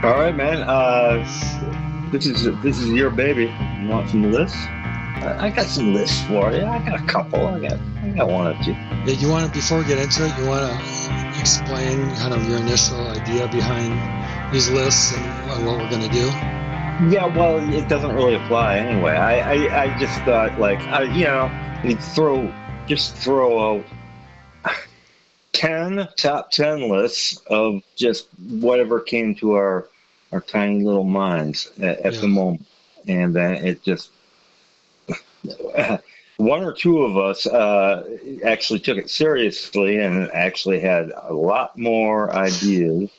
All right, man. This is your baby. You want some lists? I got some lists for you. I got a couple. I got one or two. Yeah, you want to, before we get into it, you want to explain kind of your initial idea behind these lists and what we're going to do? Yeah, well, it doesn't really apply anyway. I just thought like we'd throw out 10 top 10 lists of just whatever came to our tiny little minds at the moment, and then it just one or two of us actually took it seriously and actually had a lot more ideas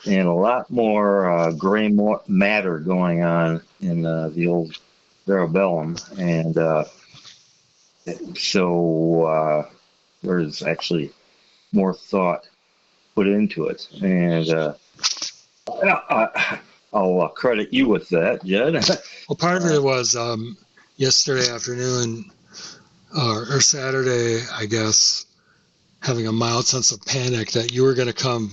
and a lot more gray matter going on in the old cerebellum, and so there's actually more thought put into it, and I'll credit you with that, Jed. Well, part of it was yesterday afternoon or Saturday, I guess, having a mild sense of panic that you were going to come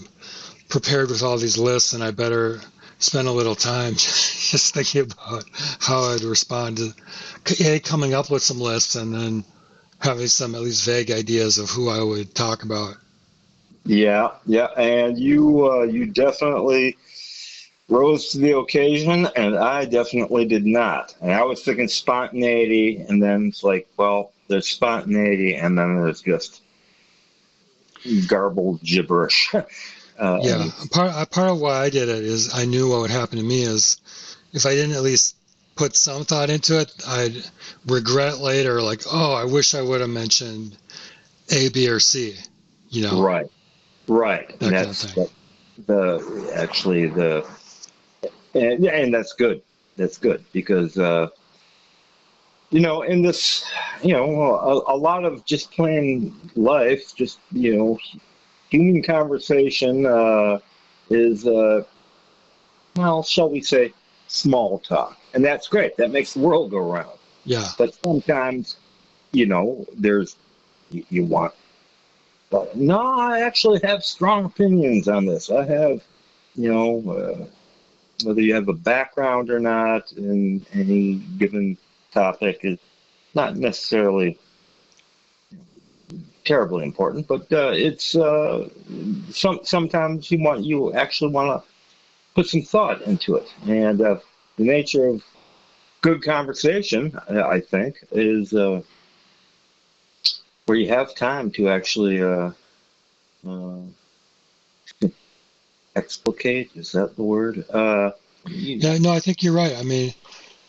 prepared with all these lists, and I better spend a little time just thinking about how I'd respond to coming up with some lists and then having some at least vague ideas of who I would talk about. Yeah, and you definitely rose to the occasion, and I definitely did not. And I was thinking spontaneity, and then it's like, well, there's spontaneity, and then there's just garbled gibberish. Yeah, part of why I did it is I knew what would happen to me is if I didn't at least put some thought into it, I'd regret later, like, oh, I wish I would have mentioned A, B, or C. Right. That And kind of thing. and that's good. That's good because in this, a lot of just plain life, just human conversation is well, shall we say, small talk, and that's great. That makes the world go round. Yeah. But sometimes, there's you want. But no, I actually have strong opinions on this. I have, whether you have a background or not in any given topic is not necessarily terribly important, but it's sometimes you actually want to put some thought into it, and the nature of good conversation, I think, is where you have time to actually explicate. Is that the word? Yeah, no, I think you're right. I mean,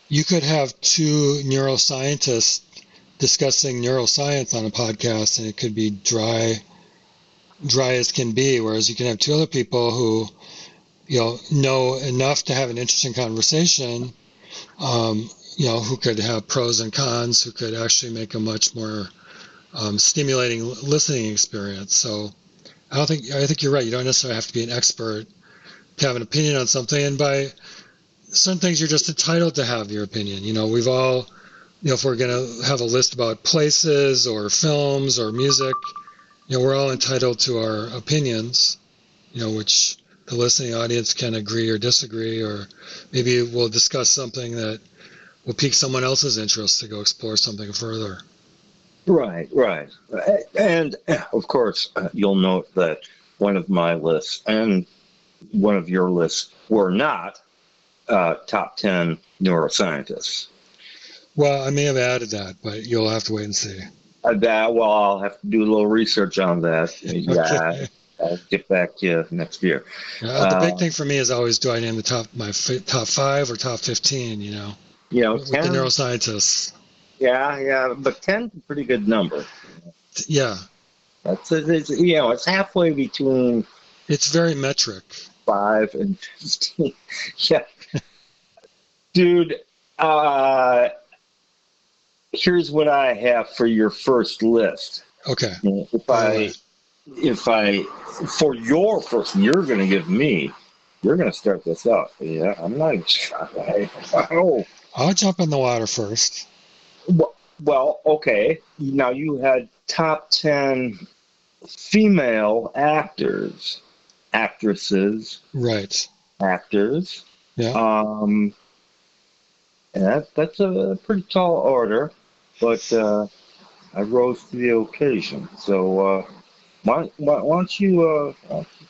you could have two neuroscientists discussing neuroscience on a podcast, and it could be dry as can be, whereas you can have two other people who know enough to have an interesting conversation, who could have pros and cons, who could actually make a much more stimulating listening experience. So I think you're right. You don't necessarily have to be an expert to have an opinion on something, and by some things you're just entitled to have your opinion. We've all, if we're going to have a list about places or films or music, we're all entitled to our opinions, which the listening audience can agree or disagree, or maybe we'll discuss something that will pique someone else's interest to go explore something further. Right. And of course, you'll note that one of my lists and one of your lists were not top 10 neuroscientists. Well, I may have added that, but you'll have to wait and see. I'll have to do a little research on that. Yeah, Okay. I'll get back to you next year. The big thing for me is always, do I name my top 5 or top 15, with 10, the neuroscientists. Yeah, but 10 is a pretty good number. Yeah. It's halfway between. It's very metric. 5 and 15. Yeah. Dude, here's what I have for your first list. Okay. If I for your first, you're going to start this out. Yeah, I'm not even sure. Oh. I'll jump in the water first. Well, okay. Now you had top 10 female actresses. Right. actors. Yeah. And that's a pretty tall order, but I rose to the occasion. So why don't you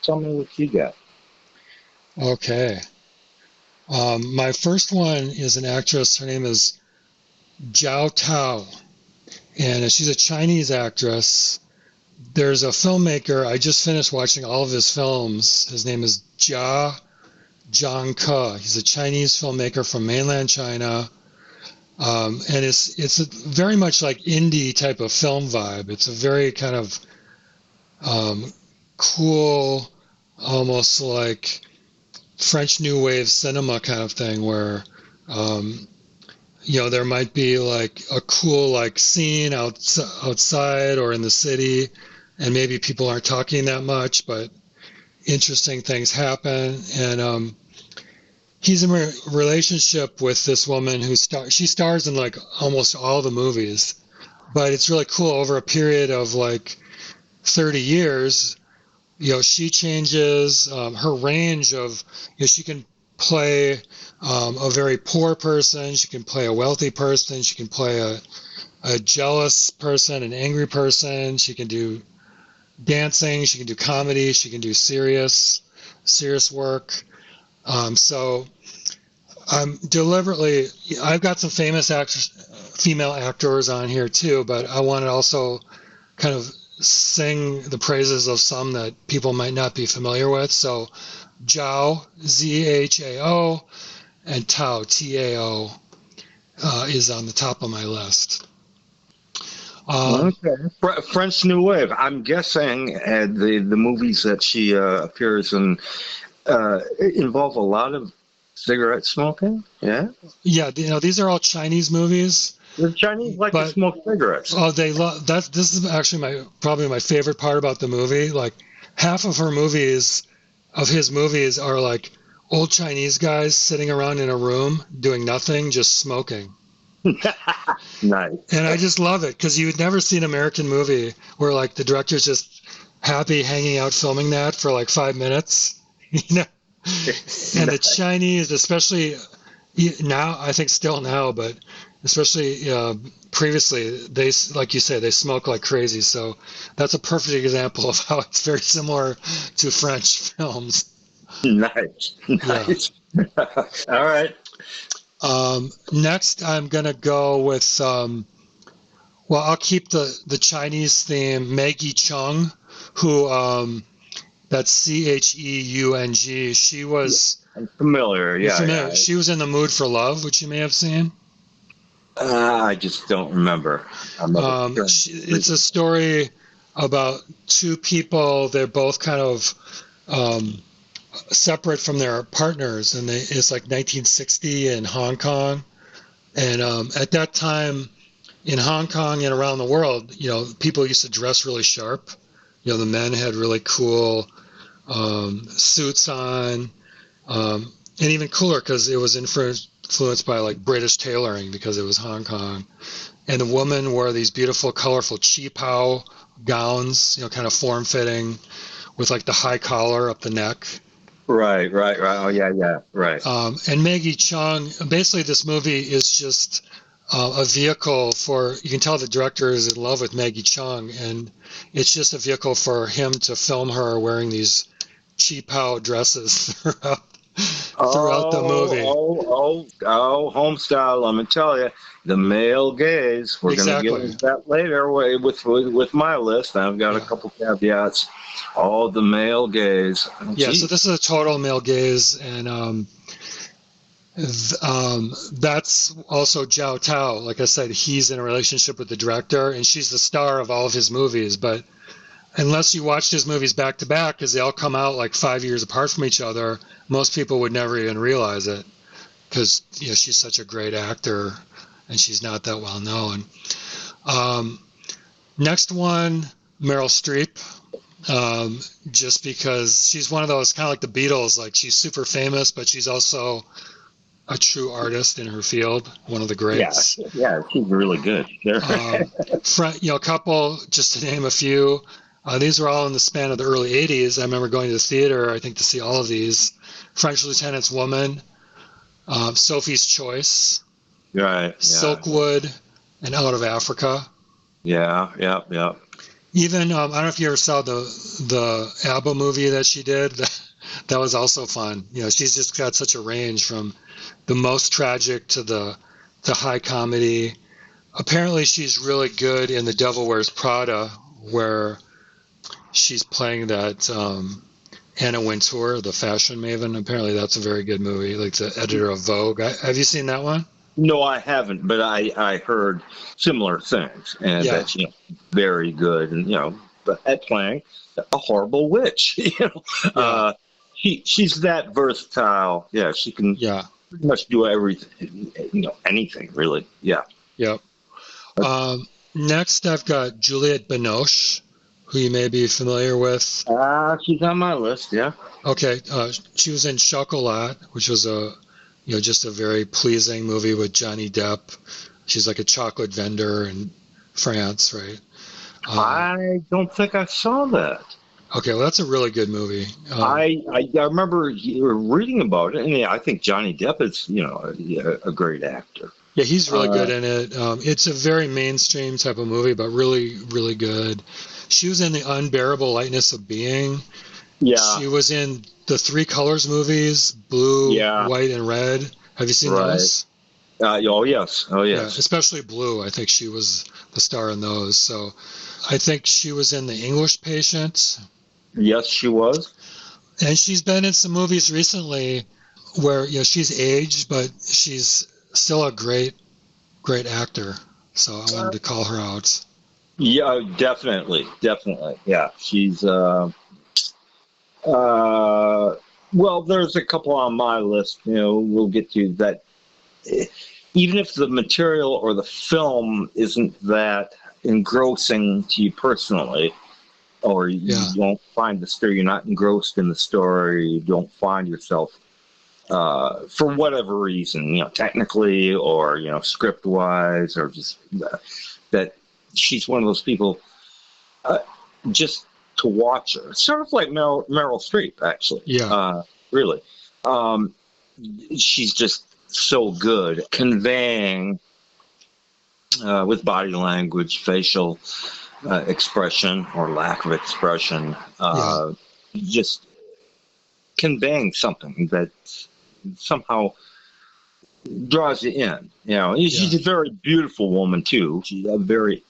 tell me what you got? Okay. My first one is an actress. Her name is Zhao Tao, and she's a Chinese actress. There's a filmmaker. I just finished watching all of his films. His name is Jia Zhangke. He's a Chinese filmmaker from mainland China. And it's a very much like indie type of film vibe. It's a very kind of cool, almost like French New Wave cinema kind of thing, where there might be like a cool like scene outside or in the city, and maybe people aren't talking that much, but interesting things happen. And he's in a relationship with this woman she stars in like almost all the movies, but it's really cool. Over a period of like 30 years, she changes her range of, she can play a very poor person, she can play a wealthy person, she can play a jealous person, an angry person, she can do dancing, she can do comedy, she can do serious work. So I'm deliberately, I've got some famous female actors on here too, but I want to also kind of sing the praises of some that people might not be familiar with. So Zhao, Zhao, and Tao, Tao, is on the top of my list. Okay. French New Wave. I'm guessing the movies that she appears in involve a lot of cigarette smoking. Yeah. Yeah, these are all Chinese movies. The Chinese like to smoke cigarettes. Oh, they love that. This is actually probably my favorite part about the movie. Like half of his movies are like old Chinese guys sitting around in a room doing nothing, just smoking. Nice. And I just love it because you would never see an American movie where like the director's just happy hanging out filming that for like 5 minutes, And the Chinese, especially now, I think still now, but especially previously, they, like you say, they smoke like crazy. So that's a perfect example of how it's very similar to French films. Nice. Yeah. All right. Next, I'm going to go with, I'll keep the Chinese theme, Maggie Cheung, who, that's Cheung. She was... I'm familiar, yeah. Familiar. Yeah. She was in The Mood for Love, which you may have seen. I just don't remember. It's a story about two people. They're both kind of separate from their partners, and it's like 1960 in Hong Kong. And at that time in Hong Kong and around the world, people used to dress really sharp. The men had really cool suits on, and even cooler because it was influenced by like British tailoring because it was Hong Kong. And the women wore these beautiful, colorful qipao gowns, kind of form-fitting, with like the high collar up the neck. Right. Oh, yeah, right. And Maggie Cheung, basically this movie is just a vehicle for, you can tell the director is in love with Maggie Cheung, and it's just a vehicle for him to film her wearing these qipao dresses throughout the movie. Home style, let me tell you. The male gaze. We're going to get into that later with my list. I've got a couple caveats. The male gaze. Yeah, so this is a total male gaze, and that's also Zhao Tao. Like I said, he's in a relationship with the director, and she's the star of all of his movies. But unless you watched his movies back to back, because they all come out like 5 years apart from each other, most people would never even realize it, because she's such a great actor, and she's not that well known. Next one, Meryl Streep. Just because she's one of those kind of like the Beatles, like she's super famous, but she's also a true artist in her field, one of the greats. Yeah, she's really good. A couple, just to name a few, These were all in the span of the early 80s. I remember going to the theater, I think, to see all of these. French Lieutenant's Woman, Sophie's Choice, Right. Yeah. Silkwood, and Out of Africa. Yeah. Yeah. Yeah. Even I don't know if you ever saw the ABBA movie that she did. That was also fun. She's just got such a range from the most tragic to the high comedy. Apparently, she's really good in The Devil Wears Prada, where she's playing that Anna Wintour, the fashion maven. Apparently, that's a very good movie. Like the editor of Vogue. Have you seen that one? No, I haven't, but I heard similar things, and Yeah. that's very good, and but at playing a horrible witch. Yeah. She's that versatile. Yeah, she can pretty much do everything. Anything really. Yeah. Yep. Next, I've got Juliette Binoche, who you may be familiar with. She's on my list. Yeah. Okay. She was in Chocolat, which was just a very pleasing movie with Johnny Depp. She's like a chocolate vendor in France, right? I don't think I saw that. Okay, well, that's a really good movie. I remember reading about it, and I think Johnny Depp is, a great actor. Yeah, he's really good in it. It's a very mainstream type of movie, but really, really good. She was in The Unbearable Lightness of Being. Yeah. She was in the Three Colors movies, Blue, White, and Red. Have you seen those? Oh, yes. Yeah, especially Blue. I think she was the star in those. So I think she was in The English Patient. Yes, she was. And she's been in some movies recently where, she's aged, but she's still a great actor. So I wanted to call her out. Yeah, definitely. Yeah, she's, well, there's a couple on my list, we'll get to that. Even if the material or the film isn't that engrossing to you personally, or you don't find the story, you're not engrossed in the story, you don't find yourself, for whatever reason, technically or, script-wise, or just that she's one of those people, just to watch her. Sort of like Meryl Streep, actually. Yeah. Really. She's just so good conveying with body language, facial expression or lack of expression, just conveying something that somehow draws you in. She's a very beautiful woman too. She's very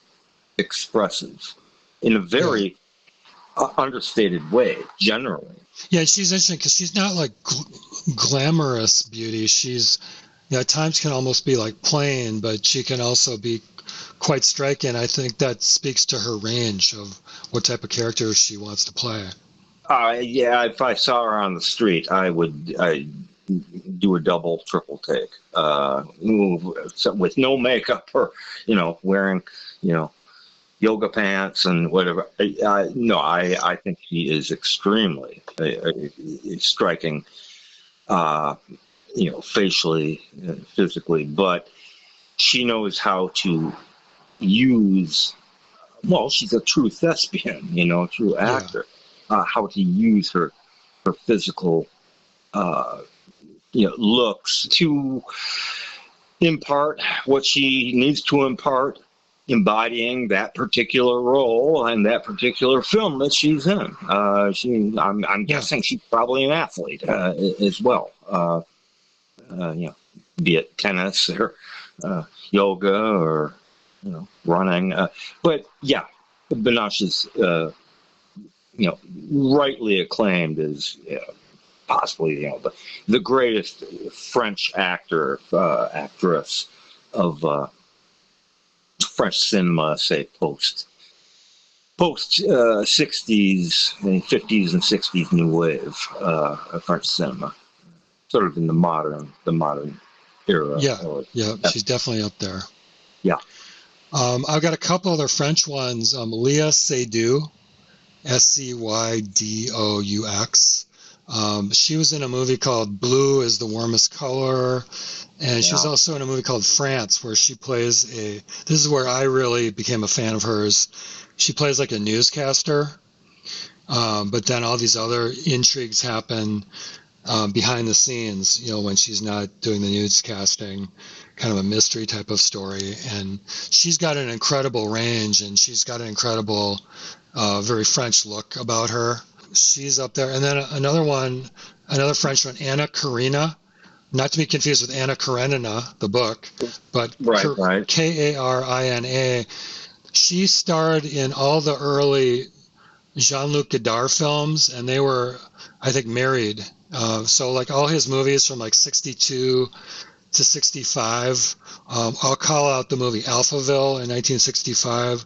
expressive in a very understated way, generally. Yeah, she's interesting because she's not like glamorous beauty. She's at times can almost be like plain, but she can also be quite striking. I think that speaks to her range of what type of character she wants to play. Yeah, if I saw her on the street, I'd do a double, triple take, with no makeup or, wearing, yoga pants and whatever. No, I think she is extremely striking, facially, physically, but she knows how to use, well, she's a true thespian, a true actor, how to use her physical, looks to impart what she needs to impart, embodying that particular role and that particular film that she's in. I'm guessing she's probably an athlete as well. Be it tennis or yoga or running. But yeah, Binoche is rightly acclaimed as possibly the greatest French actress of French cinema, say post 60s and 50s and 60s new wave of French cinema, sort of in the modern era. She's definitely up there. Yeah. I've got a couple other French ones. Léa Seydoux, Seydoux. She was in a movie called Blue is the Warmest Color, and she was also in a movie called France, where she plays this is where I really became a fan of hers. She plays like a newscaster, But then all these other intrigues happen behind the scenes, when she's not doing the newscasting, kind of a mystery type of story. And she's got an incredible range, and she's got an incredible, very French look about her. She's up there. And then another French one, Anna Karina, not to be confused with Anna Karenina, the book, but right. Karina. She starred in all the early Jean-Luc Godard films, and they were, I think, married. So like all his movies from like 62 to 65, I'll call out the movie Alphaville in 1965,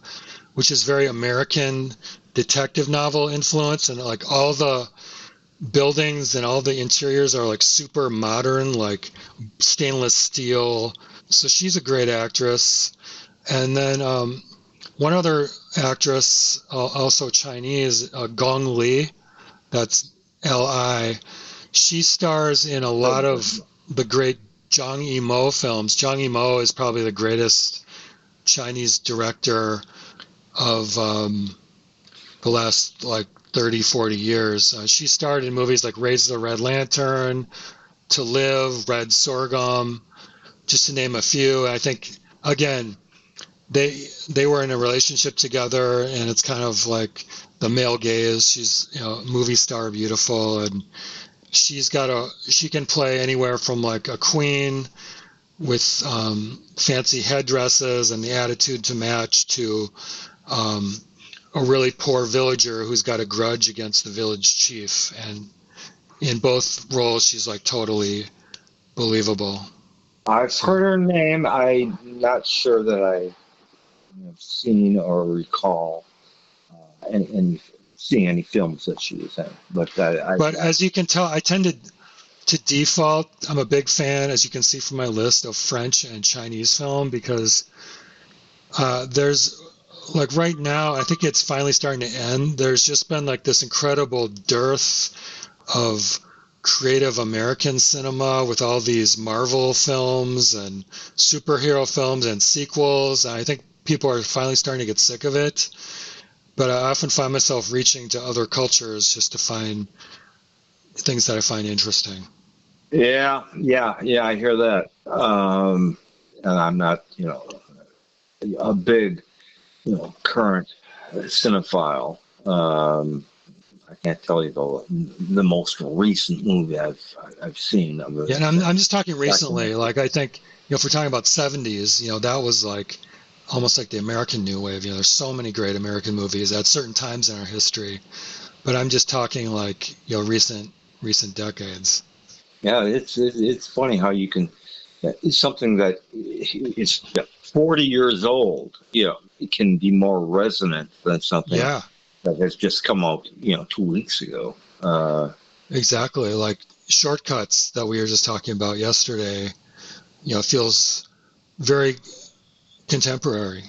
which is very American detective novel influence, and like all the buildings and all the interiors are like super modern, like stainless steel. So she's a great actress. And then one other actress, also Chinese, Gong Li, that's Li. She stars in a lot of the great Zhang Yimou films. Zhang Yimou is probably the greatest Chinese director of the last like 30, 40 years. She starred in movies like Raise the Red Lantern, To Live, Red Sorghum, just to name a few. I think, again, they were in a relationship together, and it's kind of like the male gaze. She's movie star beautiful, and she can play anywhere from like a queen with fancy headdresses and the attitude to match to a really poor villager who's got a grudge against the village chief. And in both roles, she's like totally believable. I've heard her name. I'm not sure that I have seen or recall seeing any films that she was in. But as you can tell, I tended to default. I'm a big fan, as you can see from my list, of French and Chinese film, because there's like right now, I think it's finally starting to end. There's just been like this incredible dearth of creative American cinema with all these Marvel films and superhero films and sequels. And I think people are finally starting to get sick of it. But I often find myself reaching to other cultures just to find things that I find interesting. Yeah, I hear that. And I'm not, a big, current cinephile. I can't tell you the most recent movie I've seen. Yeah, and I'm just talking recently. Like I think, if we're talking about 70s, that was like almost like the American New Wave. There's so many great American movies at certain times in our history. But I'm just talking like recent decades. Yeah, it's funny how you can. It's something that is 40 years old. It can be more resonant than something that has just come out 2 weeks ago. Exactly, like Shortcuts that we were just talking about yesterday. Feels very contemporary.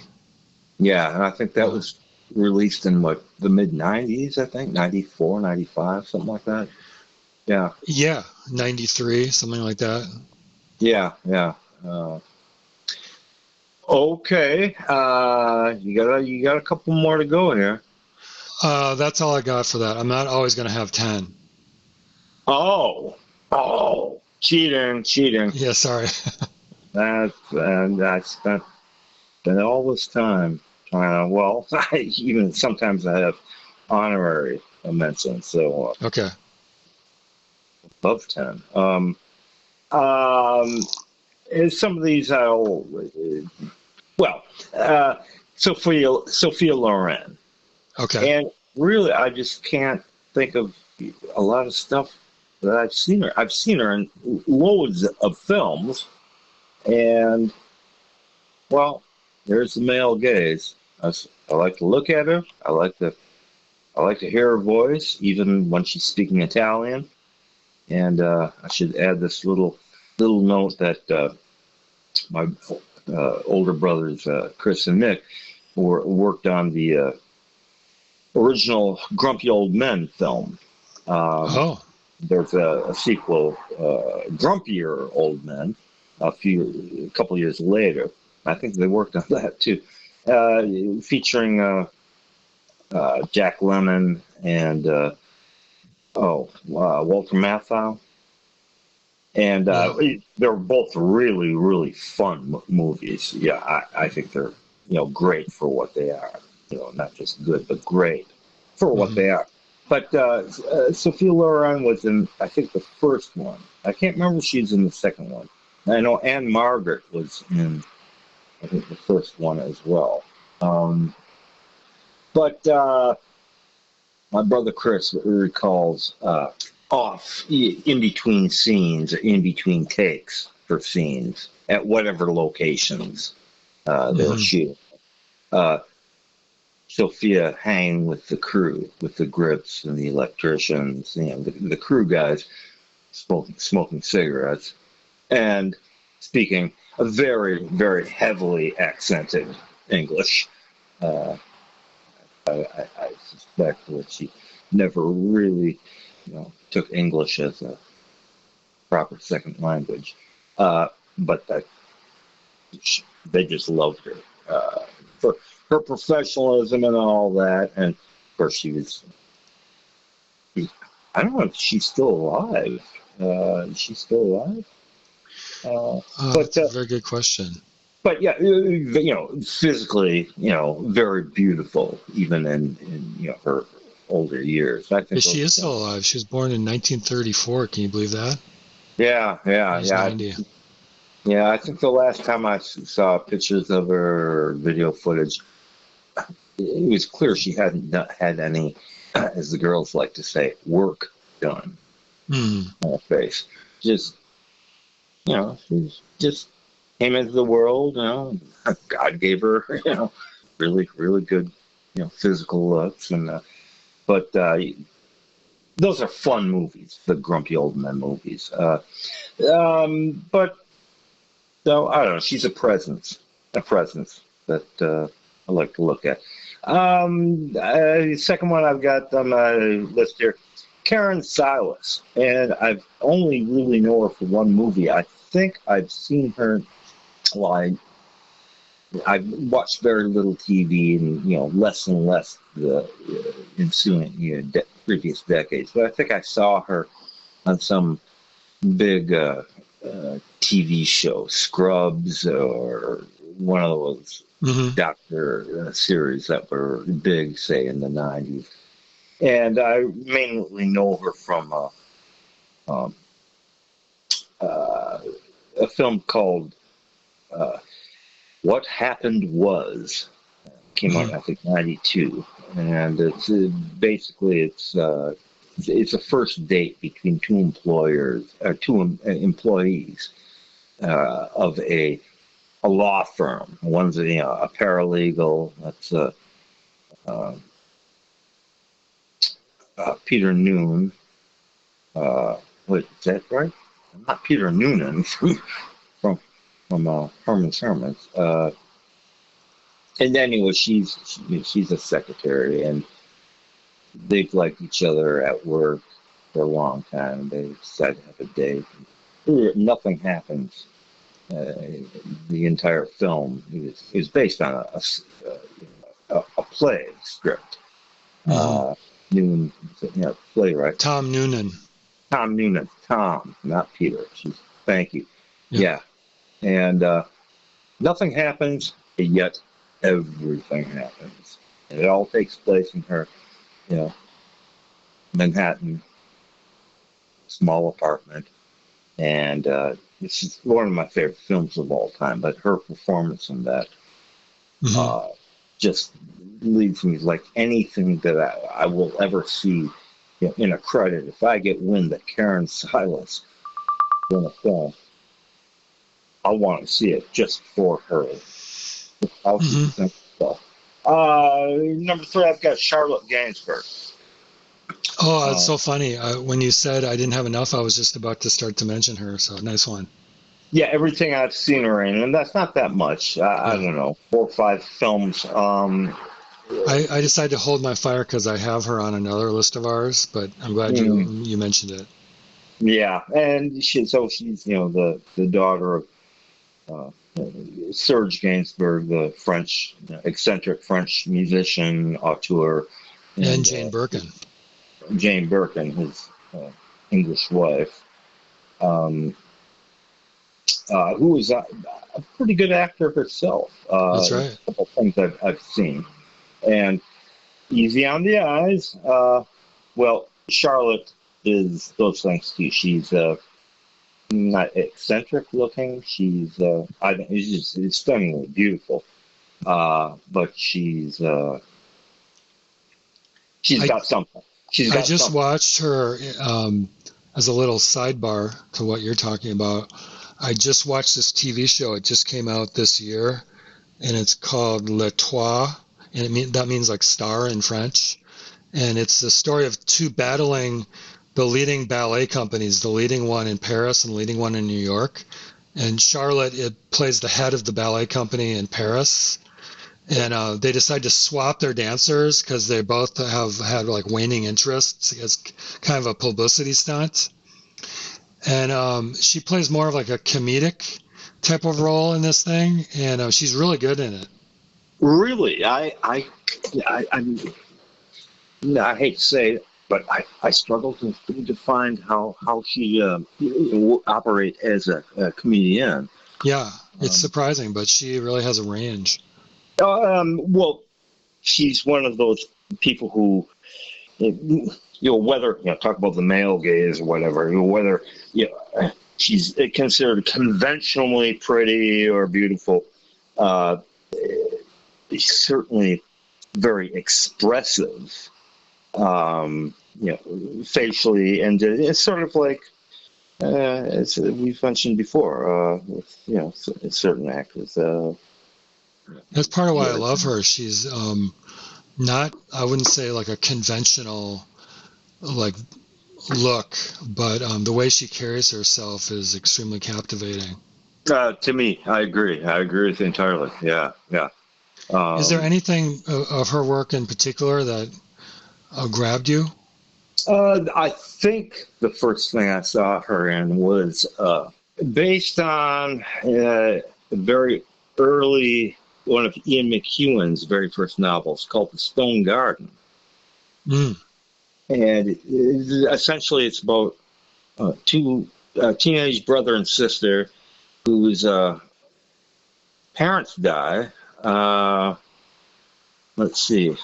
Yeah, and I think that was released in the mid 90s. I think 94, 95, something like that. Yeah, 93, something like that. Yeah. Okay, you got a couple more to go here. That's all I got for that. I'm not always going to have 10. Oh, cheating. Yeah, sorry. I spent all this time trying to. Even sometimes I have honorary mentions. So okay. Above 10. Some of these Sophia Loren. Okay. And really, I just can't think of a lot of stuff that I've seen her. I've seen her in loads of films, and there's the male gaze. I like to look at her. I like to hear her voice, even when she's speaking Italian. And I should add this little note that my older brothers, Chris and Nick, worked on the original Grumpy Old Men film. There's a sequel, Grumpier Old Men, a couple years later. I think they worked on that too, featuring Jack Lemmon and Walter Matthau. And they're both really, really fun movies. Yeah, I think they're great for what they are. Not just good, but great for what they are. But Sophia Loren was in, I think, the first one. I can't remember if she's in the second one. I know Anne Margaret was in, I think, the first one as well. But my brother Chris recalls off in between scenes, in between takes for scenes at whatever locations they were shooting. Sophia hang with the crew, with the grips and the electricians, the crew guys smoking cigarettes and speaking a very, very heavily accented English. I suspect that she never really, took English as a proper second language, but that they just loved her for her professionalism and all that. And of course, she was. I don't know if she's still alive. Is she still alive? That's a very good question. But yeah, physically, very beautiful, even in her older years. I think she is still alive. She was born in 1934. Can you believe that? Yeah. 90. Yeah, I think the last time I saw pictures of her video footage, it was clear she hadn't had any, as the girls like to say, work done on her face. Just, she just came into the world, God gave her, really, really good, physical looks. But those are fun movies, the grumpy old men movies. But, so, I don't know, she's a presence that I like to look at. Second one I've got on my list here, Karen Silas. And I've only really know her for one movie. I think I've seen her, I've watched very little TV and, less and less the ensuing previous decades. But I think I saw her on some big TV show, Scrubs, or one of those doctor series that were big, say, in the 90s. And I mainly know her from a film called What Happened Was. Came out, I think, 92. And it's basically it's a first date between two employees of a law firm. One's a paralegal. That's Peter Noon. Wait, is that right? Not Peter Noonan from Herman's Hermits. And anyway, she's a secretary, and they've liked each other at work for a long time. They decide to have a date. Nothing happens. The entire film is based on a play script. Noon, playwright. Tom Noonan. Tom, not Peter. Thank you. Yeah. And nothing happens, yet everything happens. And it all takes place in her, Manhattan, small apartment. And this is one of my favorite films of all time, but her performance in that just leaves me like anything that I will ever see in a credit. If I get wind that Karen Silas in a film, I want to see it just for her. Number 3, I've got Charlotte Gainsbourg. Oh, it's so funny. When you said I didn't have enough, I was just about to start to mention her. So nice one. Yeah, everything I've seen her in, and that's not that much. I don't know, 4 or 5 films. I decided to hold my fire because I have her on another list of ours, but I'm glad you mentioned it. Yeah, and she's the daughter of Serge Gainsbourg, the French eccentric French musician, auteur, and Jane Birkin. Jane Birkin, his English wife, who is a pretty good actor herself. That's right. A couple things I've seen. And easy on the eyes. Well, Charlotte is those things too. She's not eccentric looking. She's it's stunningly beautiful. But she's got something. I just watched her as a little sidebar to what you're talking about. I just watched this TV show. It just came out this year, and it's called L'Étoile, and that means like star in French. And it's the story of two battling the leading ballet companies, the leading one in Paris and the leading one in New York. And Charlotte plays the head of the ballet company in Paris. And they decide to swap their dancers because they both have had like waning interests. It's kind of a publicity stunt. And she plays more of like a comedic type of role in this thing, and she's really good in it. Really, I hate to say it, but I struggle to find how she operate as a comedian. Yeah, it's surprising, but she really has a range. Well, she's one of those people who, whether talk about the male gaze or whatever, whether she's considered conventionally pretty or beautiful, certainly very expressive, facially, and it's sort of like as we've mentioned before, with certain actors. That's part of why I love her. She's not, I wouldn't say like a conventional like look, but the way she carries herself is extremely captivating. To me, I agree with you entirely. Yeah. Is there anything of her work in particular that grabbed you? I think the first thing I saw her in was based on a very early, one of Ian McEwan's very first novels called The Stone Garden. Mm. And essentially it's about two teenage brother and sister whose parents die. Let's see.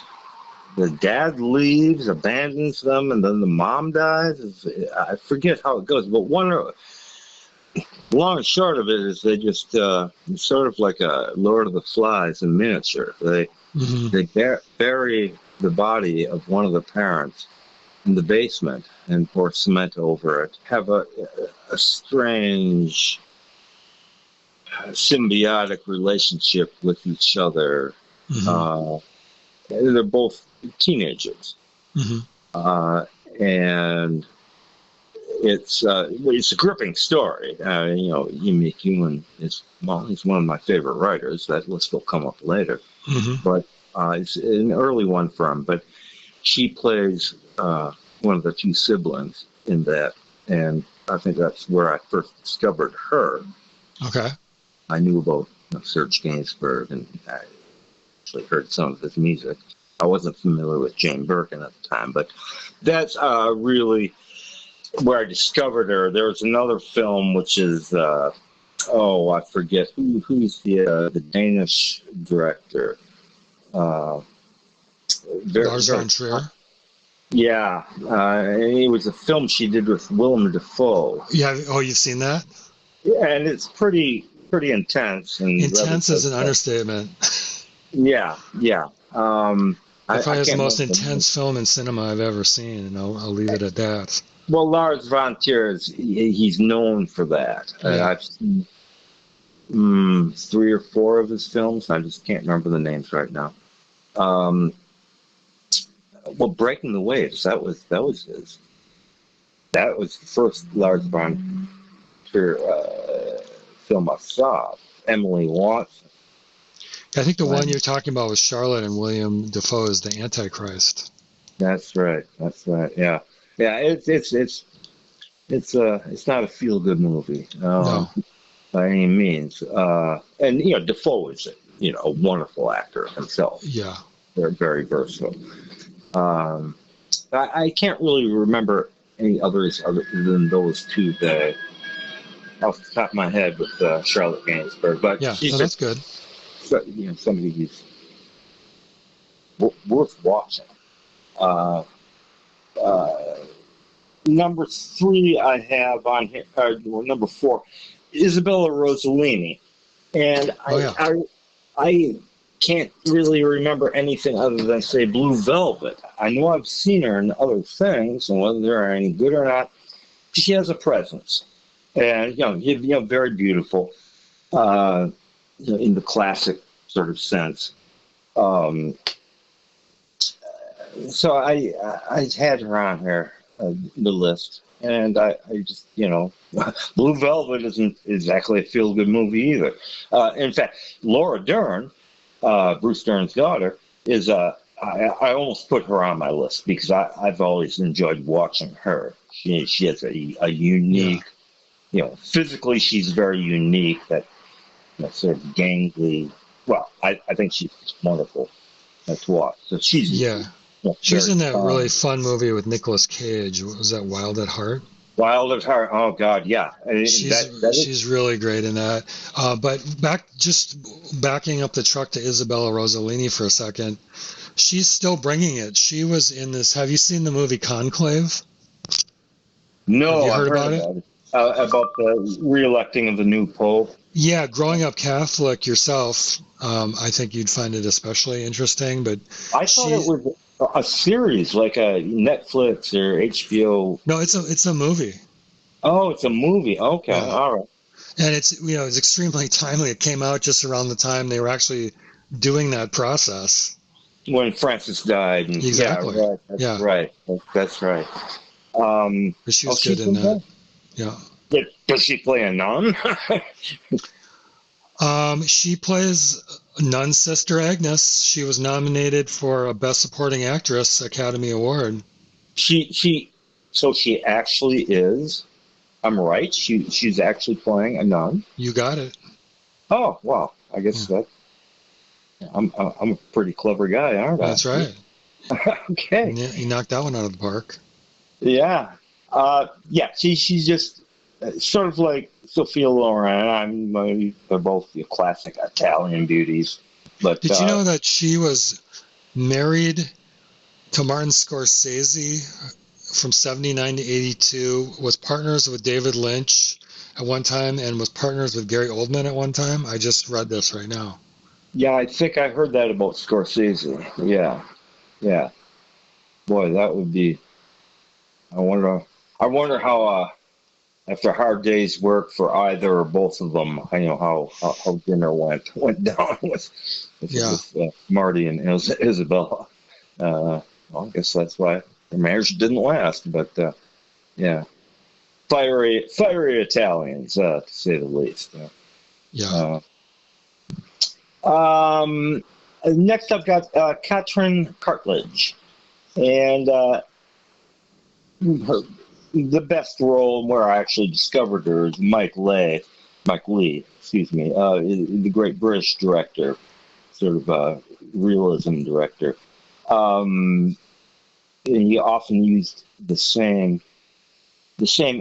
The dad leaves, abandons them, and then the mom dies. I forget how it goes, but long and short of it is they just it's sort of like a Lord of the Flies in miniature. They bury the body of one of the parents in the basement and pour cement over it. Have a strange symbiotic relationship with each other. Mm-hmm. They're both teenagers, and it's a gripping story. Ian McEwan is he's one of my favorite writers. That list will come up later, but it's an early one for him. But she plays one of the two siblings in that, and I think that's where I first discovered her. Okay, I knew about Serge Gainsbourg, and I actually heard some of his music. I wasn't familiar with Jane Birkin at the time, but that's really where I discovered her. There was another film which is I forget who's the Danish director. Lars von Trier. Yeah, it was a film she did with Willem Dafoe. Yeah. Oh, you've seen that? Yeah, and it's pretty intense. And intense is an understatement. Yeah. It probably is the most intense film in cinema I've ever seen, and I'll leave it at that. Well, Lars von Trier, he's known for that. Yeah. I've seen 3 or 4 of his films. I just can't remember the names right now. Well, Breaking the Waves, that was his. That was the first Lars von Trier film I saw. Emily Watson. I think the one you're talking about with Charlotte and William Dafoe is The Antichrist. That's right. Yeah. It's not a feel-good movie No. by any means. And Dafoe is a wonderful actor himself. Yeah. They're very versatile. I can't really remember any others other than those two that off the top of my head with Charlotte Gainsbourg. But Yeah, she's that's good. somebody who's worth watching. Uh, Number 3 I have on here, number 4, Isabella Rossellini. And I can't really remember anything other than, say, Blue Velvet. I know I've seen her in other things, and whether they're any good or not, she has a presence. And, very beautiful, in the classic sort of sense. So I had her on here, the list, and I just, Blue Velvet isn't exactly a feel-good movie either. In fact, Laura Dern, Bruce Dern's daughter, is I almost put her on my list because I've always enjoyed watching her. She has a unique, physically she's very unique. That sort of gangly. Well, I think she's wonderful to watch. So she's she's in that really fun movie with Nicolas Cage. What was that, Wild at Heart? Wild at Heart. Oh God, yeah. She's really great in that. But backing up the truck to Isabella Rossellini for a second, she's still bringing it. She was in this. Have you seen the movie Conclave? No, have you heard about it? About the re-electing of the new pope. Yeah, growing up Catholic yourself, I think you'd find it especially interesting. But I thought it was a series, like a Netflix or HBO. No, it's a movie. Oh, it's a movie. Okay, all right. And it's it's extremely timely. It came out just around the time they were actually doing that process. When Francis died. Exactly. Yeah, right. That's right. But she was good in that. Yeah. Does she play a nun? She plays Nun's sister Agnes. She was nominated for a Best Supporting Actress Academy Award. So she actually is. I'm right. She's actually playing a nun. You got it. Oh wow! I guess that. I'm a pretty clever guy, aren't I? That's right. Okay. You knocked that one out of the park. Yeah. She's just sort of like Sophia Loren. They're both the classic Italian beauties. But did you know that she was married to Martin Scorsese from 79 to 82, was partners with David Lynch at one time, and was partners with Gary Oldman at one time? I just read this right now. Yeah, I think I heard that about Scorsese. Yeah. Boy, that would be. I wonder how after a hard day's work for either or both of them, how dinner went down with Marty and Isabella. Well, I guess that's why their marriage didn't last. But fiery Italians, to say the least. Next, I've got Katrin Cartledge, and the best role where I actually discovered her is Mike Leigh, the great British director, sort of a realism director. And he often used the same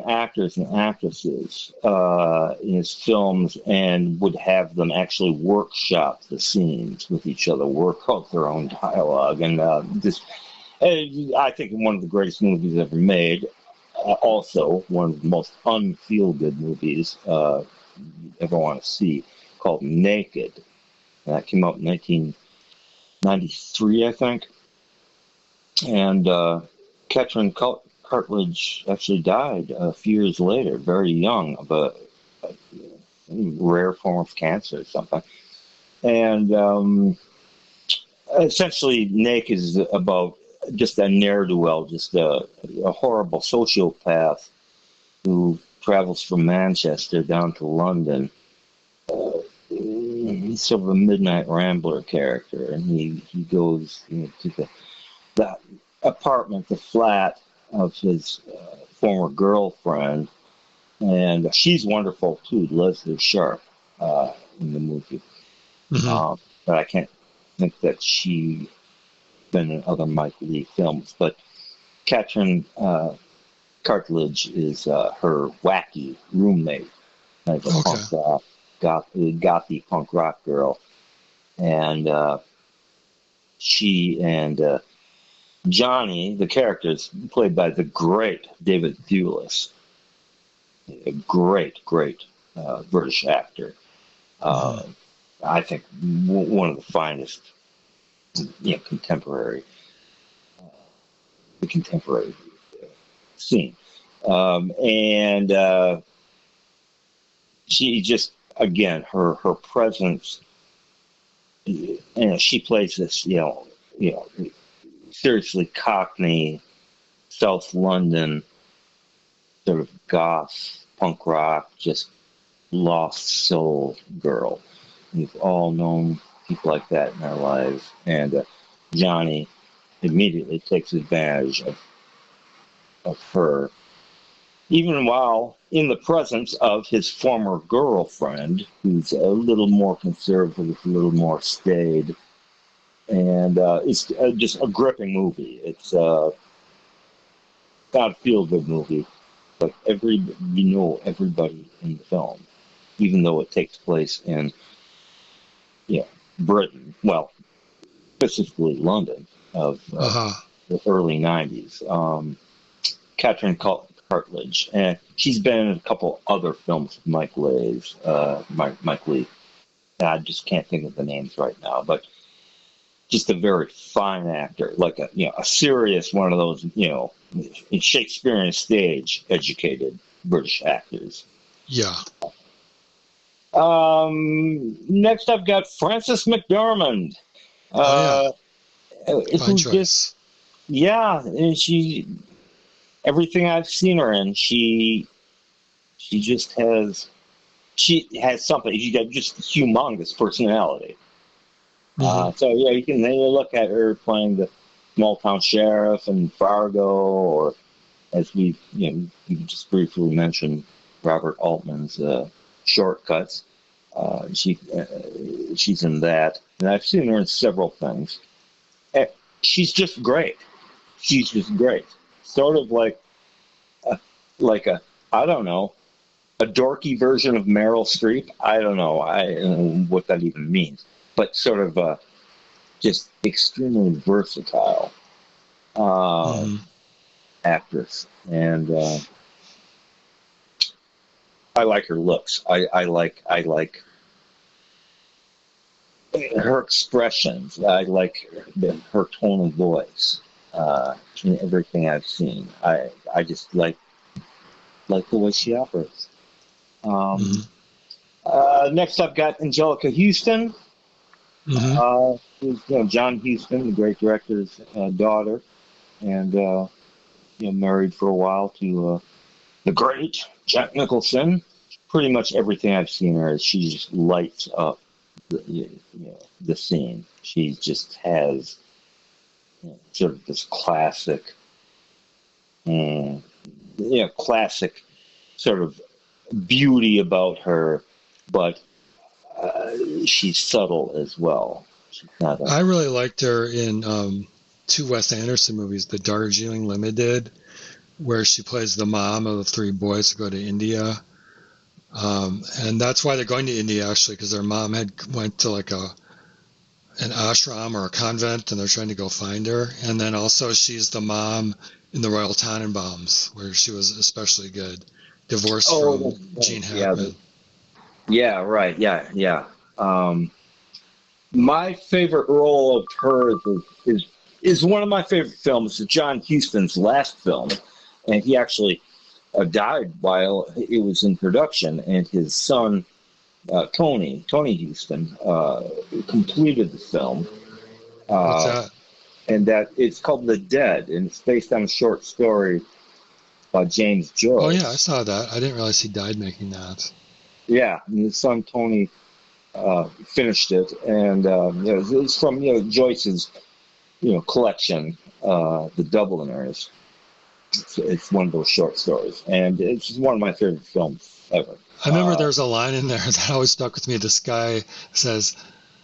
actors and actresses in his films, and would have them actually workshop the scenes with each other, work out their own dialogue, and I think one of the greatest movies ever made. Also, one of the most unfeel-good movies you ever want to see, called Naked. That came out in 1993, I think. And Katrin Cartledge actually died a few years later, very young, of a rare form of cancer or something. And essentially, Naked is about just a ne'er-do-well, just a horrible sociopath who travels from Manchester down to London. He's sort of a midnight rambler character, and he goes to the apartment, the flat of his former girlfriend, and she's wonderful too, Leslie Sharp, in the movie. Mm-hmm. But I can't think that she been in other Mike Leigh films, but Katrin Cartledge is her wacky roommate, like a punk rock, gothy punk rock girl, and she and Johnny, the characters played by the great David Thewlis, a great British actor. I think one of the finest, contemporary scene. And she just, again, her presence, she plays this, seriously Cockney, South London, sort of goth, punk rock, just lost soul girl. We've all known people like that in our lives. And Johnny immediately takes advantage of her, even while in the presence of his former girlfriend, who's a little more conservative, a little more staid. And it's just a gripping movie. It's not a feel-good movie, but you know everybody in the film, even though it takes place in Britain, well, specifically London of the early 90s. Katrin Cartledge, and she's been in a couple other films with Mike Lee. I just can't think of the names right now, but just a very fine actor, like a serious one of those, Shakespearean stage educated British actors. Yeah. Next I've got Frances McDormand. Fine choice. And everything I've seen her in, she has something. She got just humongous personality. So you can look at her playing the small town sheriff in Fargo, or as we just briefly mentioned, Robert Altman's Shortcuts. She's in that, and I've seen her in several things. She's just great. Sort of like a I don't know, a dorky version of Meryl Streep. I don't know what that even means, but sort of just extremely versatile actress, and I like her looks. I like her expressions. I like her tone of voice in everything I've seen. I just like the way she operates. Next, I've got Anjelica Huston, who's John Huston, the great director's daughter, and married for a while to the great Jack Nicholson. Pretty much everything I've seen her, she just lights up the scene. She just has sort of this classic sort of beauty about her, but she's subtle as well. She's not I really liked her in two Wes Anderson movies, the Darjeeling Limited, where she plays the mom of the three boys who go to India. And that's why they're going to India, actually, because their mom went to like an ashram or a convent, and they're trying to go find her. And then also she's the mom in the Royal Tenenbaums, where she was especially good. Divorced from Gene Hackman. Yeah, right. Yeah. My favorite role of hers is one of my favorite films, John Huston's last film, and he actually died while it was in production, and his son Tony Huston completed the film. What's that? And that it's called The Dead, and it's based on a short story by James Joyce. Oh yeah, I saw that. I didn't realize he died making that. Yeah, and his son Tony finished it, and it's from Joyce's collection, The Dubliners. It's one of those short stories, and it's just one of my favorite films ever. I remember there's a line in there that always stuck with me. This guy says,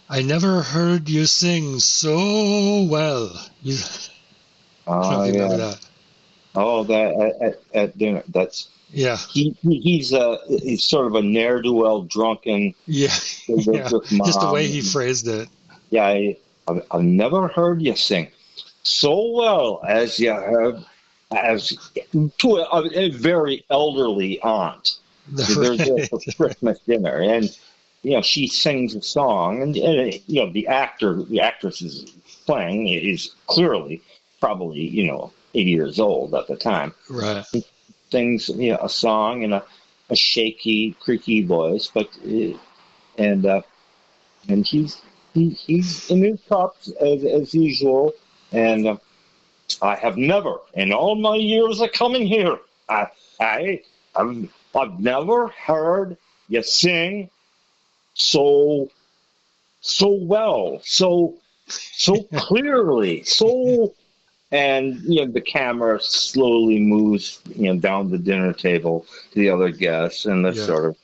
"I never heard you sing so well." I don't know if you remember that. Oh, that at dinner. That's Yeah, he's sort of a ne'er do well, drunken. yeah, Who lives yeah. with Just the way mom. he phrased it. Yeah, I've never heard you sing so well as you have as to a very elderly aunt. They're there for Right. Christmas dinner, and she sings a song, and the actress is playing is clearly probably 80 years old at the time. Right. Sings a song in a shaky, creaky voice, but and and he's in his cups as usual, and I have never in all my years of coming here, I've never heard you sing so well, so clearly, and the camera slowly moves down the dinner table to the other guests, and they're Yeah. sort of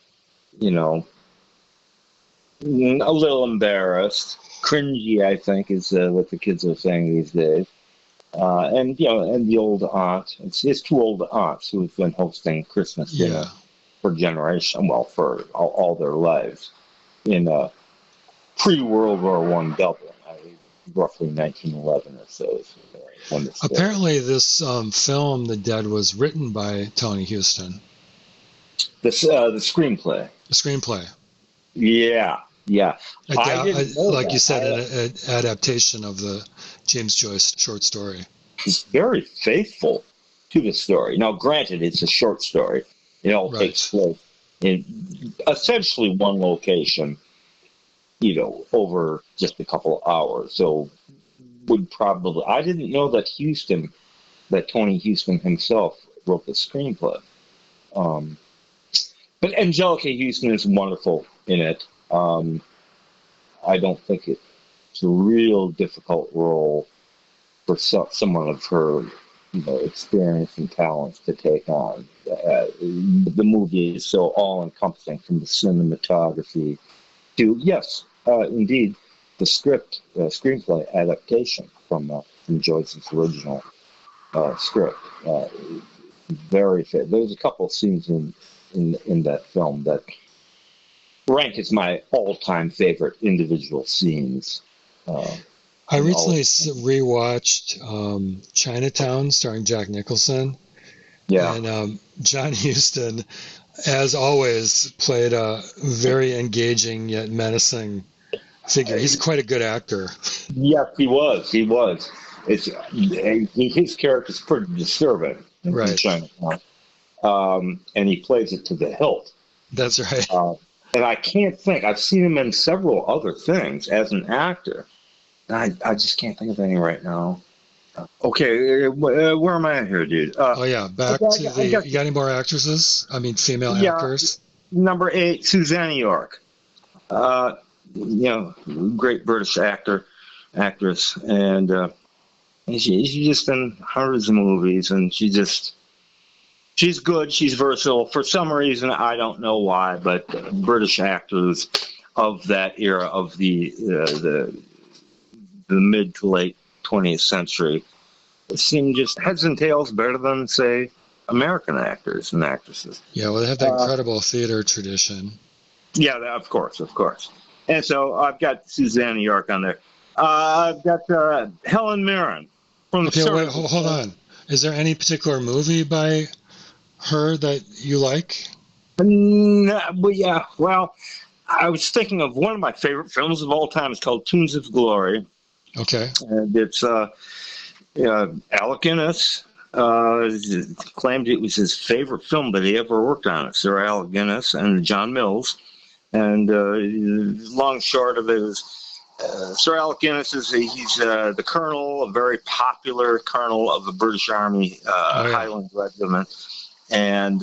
a little embarrassed, cringy, I think is what the kids are saying these days. And the old aunt, it's his two old aunts who've been hosting Christmas dinner Yeah. for for all their lives in pre-World War I Dublin, roughly 1911 or so. Is when this Apparently, this film, The Dead, was written by Tony Huston. the screenplay. The screenplay. Yeah. I didn't know Like that. you said, an adaptation of the James Joyce short story. He's very faithful to the story. Now, granted, it's a short story. It all Right. takes place in essentially one location, over just a couple of hours. So I didn't know that Tony Huston himself wrote the screenplay. But Anjelica Huston is wonderful in it. I don't think it's a real difficult role for someone of her experience and talents to take on. The movie is so all-encompassing, from the cinematography to, yes, indeed, the screenplay adaptation from Joyce's original script. Very fit. There's a couple of scenes in that film that rank as my all-time favorite individual scenes. I recently rewatched Chinatown, starring Jack Nicholson. Yeah. And John Huston, as always, played a very engaging yet menacing figure. He's quite a good actor. Yes, he was. His character's pretty disturbing in Right. Chinatown. And he plays it to the hilt. That's right. And I can't think. I've seen him in several other things as an actor. I just can't think of any right now. Okay, where am I at here, dude? Back to the. You got any more actresses? I mean, female actors. Number 8, Suzanne York. Great British actress, and she's just in hundreds of movies, and she's good. She's versatile. For some reason, I don't know why, but British actors of that era of the mid to late 20th century seem just heads and tails better than, say, American actors and actresses. Yeah, well, they have that incredible theater tradition. Yeah, of course. And so I've got Suzanne York on there. I've got Helen Mirren from the. Okay, wait, hold on. Is there any particular movie by her that you like? Yeah, well, I was thinking of one of my favorite films of all time. It's called Tunes of Glory. Okay. And it's Alec Guinness claimed it was his favorite film that he ever worked on. Sir Alec Guinness and John Mills. And long short of it is Sir Alec Guinness he's the colonel, a very popular colonel of the British Army Highland Regiment. And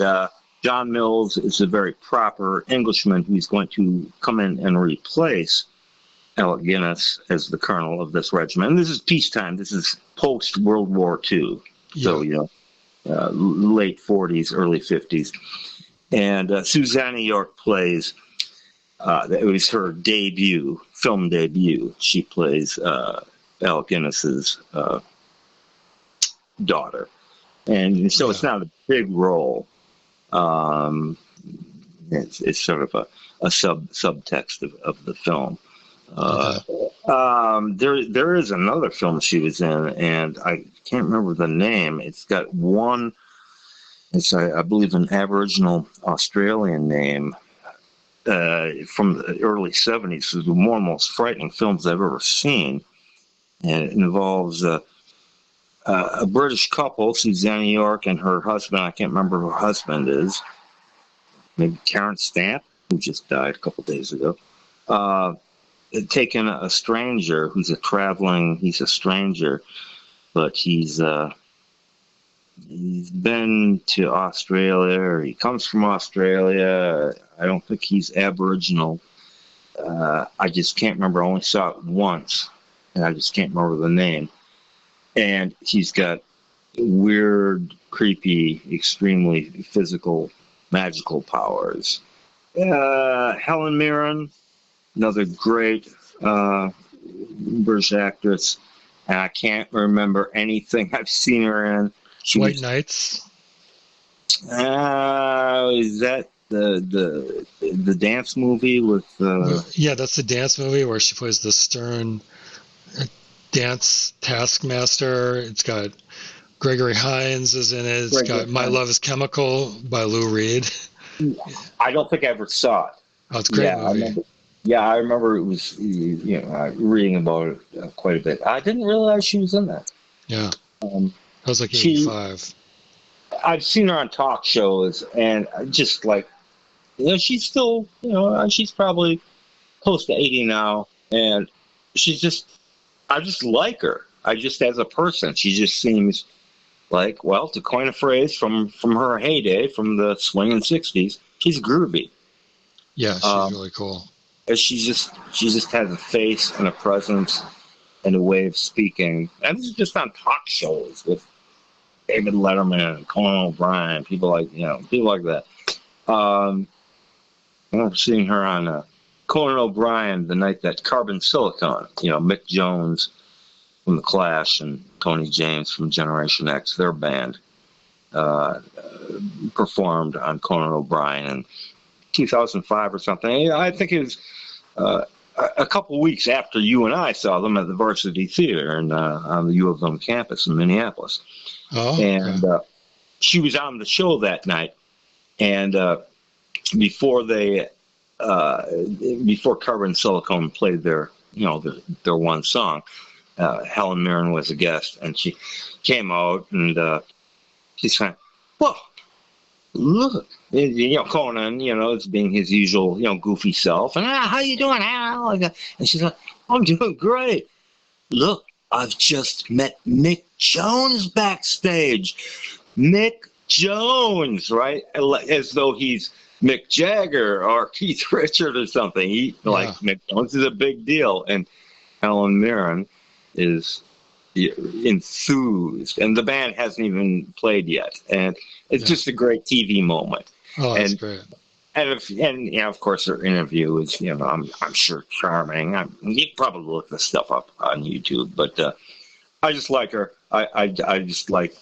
John Mills is a very proper Englishman who's going to come in and replace Alec Guinness as the colonel of this regiment. And this is peacetime. This is post-World War II. So, late 40s, early 50s. And Suzanne York plays, it was her film debut. She plays Alec Guinness's daughter. and so Yeah. it's not a big role. It's sort of a subtext of the film. Okay. There is another film she was in, and I can't remember the name. It's got one. It's I believe an Aboriginal Australian name from the early '70s. It's one of the most frightening films I've ever seen, and it involves a British couple, Susanna York and her husband. I can't remember who her husband is. Maybe Terrence Stamp, who just died a couple days ago. Taken a stranger who's he's a stranger, but he's been to Australia, or he comes from Australia. I don't think he's Aboriginal. I just can't remember. I only saw it once, and I just can't remember the name. And he's got weird, creepy, extremely physical, magical powers. Helen Mirren, another great British actress, and I can't remember anything I've seen her in. White Knights. Is that the dance movie with? Yeah, that's the dance movie where she plays the stern dance taskmaster. It's got Gregory Hines is in it. It's got My Love Is Chemical by Lou Reed. I don't think I ever saw it. Oh, it's a great movie. I remember it was, reading about it quite a bit. I didn't realize she was in that. Yeah. That was like 85. I've seen her on talk shows, and just like, she's still, she's probably close to 80 now, and I just like her. As a person, she just seems like, well, to coin a phrase from her heyday, from the swinging 60s, she's groovy. Yeah, she's really cool. She just has a face and a presence and a way of speaking. And this is just on talk shows with David Letterman, Conan O'Brien, people like that. I'm seeing her on Conan O'Brien the night that Carbon Silicon, Mick Jones from The Clash and Tony James from Generation X, their band, performed on Conan O'Brien in 2005 or something. I think it was a couple weeks after you and I saw them at the Varsity Theater on the U of M campus in Minneapolis. Oh, and she was on the show that night. And before Carbon Silicon played their one song, Helen Mirren was a guest, and she came out and she's kind of, well, look, Conan, is being his usual, goofy self, and how you doing, Al? And she's like, I'm doing great. Look, I've just met Mick Jones backstage. Mick Jones, right? As though he's Mick Jagger or Keith Richards or something. Mick Jones is a big deal, and Helen Mirren is enthused, and the band hasn't even played yet, and it's just a great TV moment. Oh, that's great. And of course, her interview is, I'm sure charming. You probably look this stuff up on YouTube, but I just like her. I just like,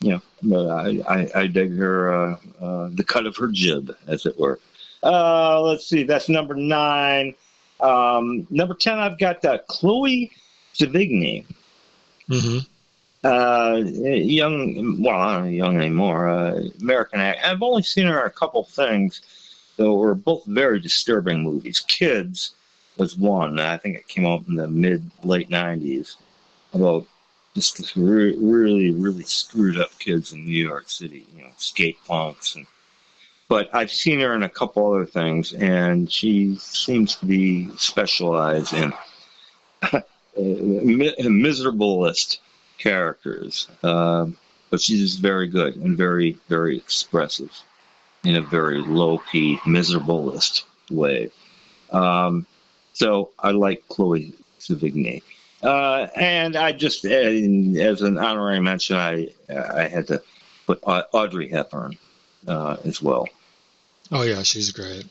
I dig her, the cut of her jib, as it were. Let's see, that's number 9. Number 10, I've got Chloe Sevigny. Mm-hmm. Not young anymore, American actor. I've only seen her in a couple things, though were both very disturbing movies. Kids was one. I think it came out in the late 90s, about just this really, really screwed up kids in New York City, skate punks. But I've seen her in a couple other things, and she seems to be specialized in miserablest characters, but she's just very good and very, very expressive in a very low-key, miserablest way. So I like Chloe Sevigny. And I just, as an honorary mention, I had to put Audrey Hepburn as well. Oh, yeah, she's great.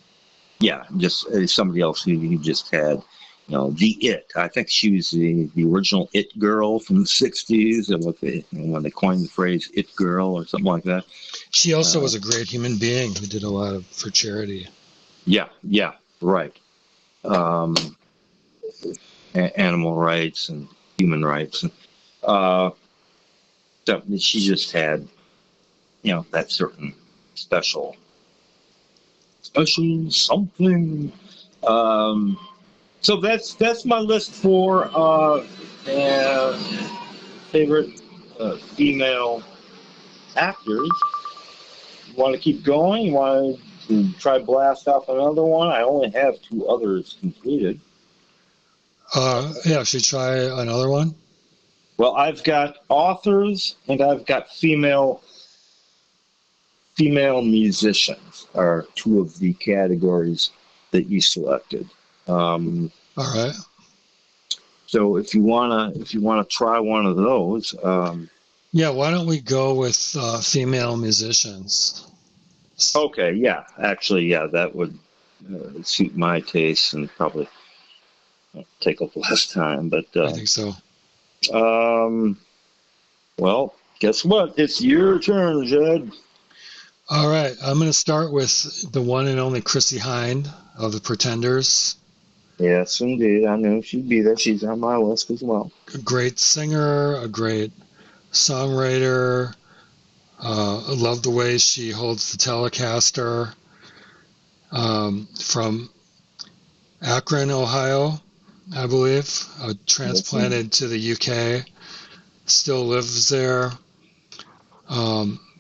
Yeah, just somebody else who just had the It. I think she was the original It girl from the 60s, and when they coined the phrase It girl or something like that. She also was a great human being who did a lot for charity. Yeah, right. Animal rights and human rights. And, so she just had, that certain special something. So that's my list for favorite female actors. You want to keep going? You want to try blast off another one? I only have 2 others completed. Yeah, should we try another one? Well, I've got authors and I've got female musicians are 2 of the categories that you selected. All right. So if you wanna try one of those, yeah, why don't we go with female musicians? Okay, yeah, actually, yeah, that would suit my taste and probably take up less time. But I think so. Well, guess what? It's your turn, Jed. All right, I'm going to start with the one and only Chrissie Hynde of the Pretenders. Yes, indeed. I knew she'd be there. She's on my list as well. A great singer, a great songwriter. I love the way she holds the Telecaster. From Akron, Ohio, I believe. Transplanted to the UK. Still lives there.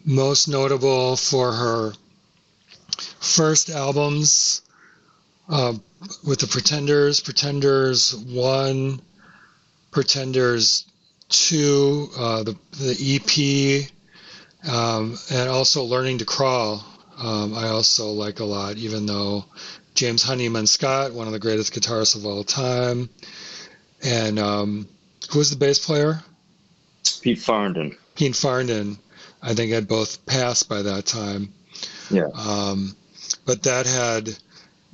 Most notable for her first albums with the Pretenders, Pretenders 1, Pretenders 2, the EP, and also Learning to Crawl. I also like a lot, even though James Honeyman Scott, one of the greatest guitarists of all time, and who was the bass player? Pete Farndon. Pete Farndon, I think, had both passed by that time. Yeah. But that had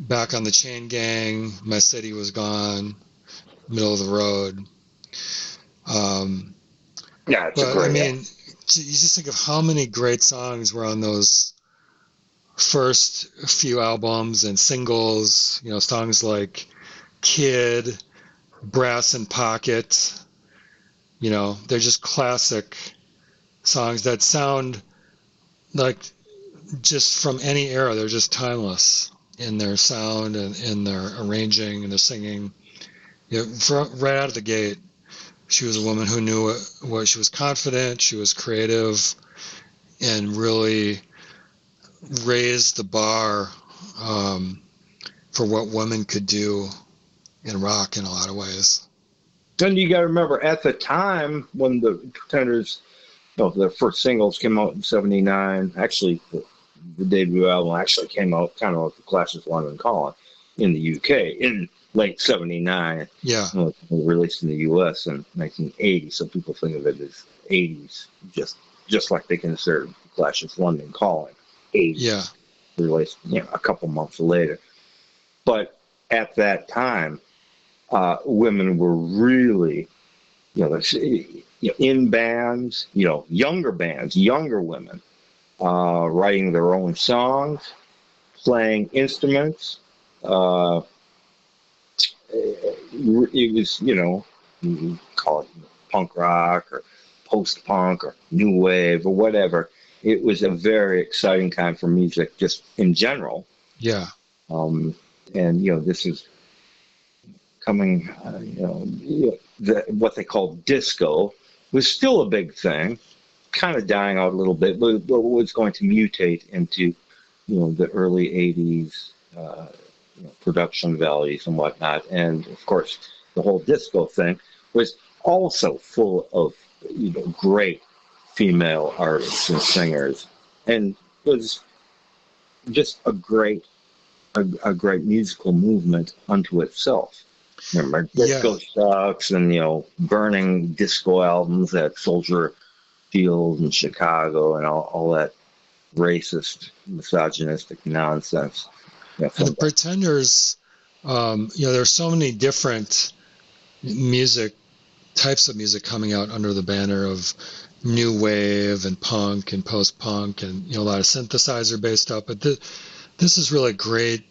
Back on the Chain Gang, My City Was Gone, Middle of the Road. Yeah, it's a great. I mean, you just think of how many great songs were on those first few albums and singles. Songs like Kid, Brass and Pocket. They're just classic songs that sound like just from any era. They're just timeless in their sound and in their arranging and their singing. Right out of the gate, she was a woman who knew what she was confident, she was creative, and really raised the bar for what women could do in rock in a lot of ways. And you got to remember, at the time when the Pretenders, their first singles came out in '79. Actually, the debut album actually came out kind of like the Clash of London Calling in the UK in late '79. Yeah. Released in the US in 1980. So people think of it as '80s, just like they consider the Clash of London Calling '80s. Yeah. Released, a couple months later. But at that time, women were really, in bands, younger bands, younger women, writing their own songs, playing instruments. It was, you call it punk rock or post-punk or new wave or whatever. It was a very exciting time for music, just in general. Yeah. And this is coming, what they call disco was still a big thing, kind of dying out a little bit, but was going to mutate into, the early '80s production values and whatnot. And of course, the whole disco thing was also full of, great female artists and singers, and was just a great musical movement unto itself. Remember Disco Sucks and burning disco albums at Soldier Field in Chicago and all that racist, misogynistic nonsense. And the Pretenders There's so many different types of music coming out under the banner of new wave and punk and post-punk and a lot of synthesizer-based stuff. But this is really great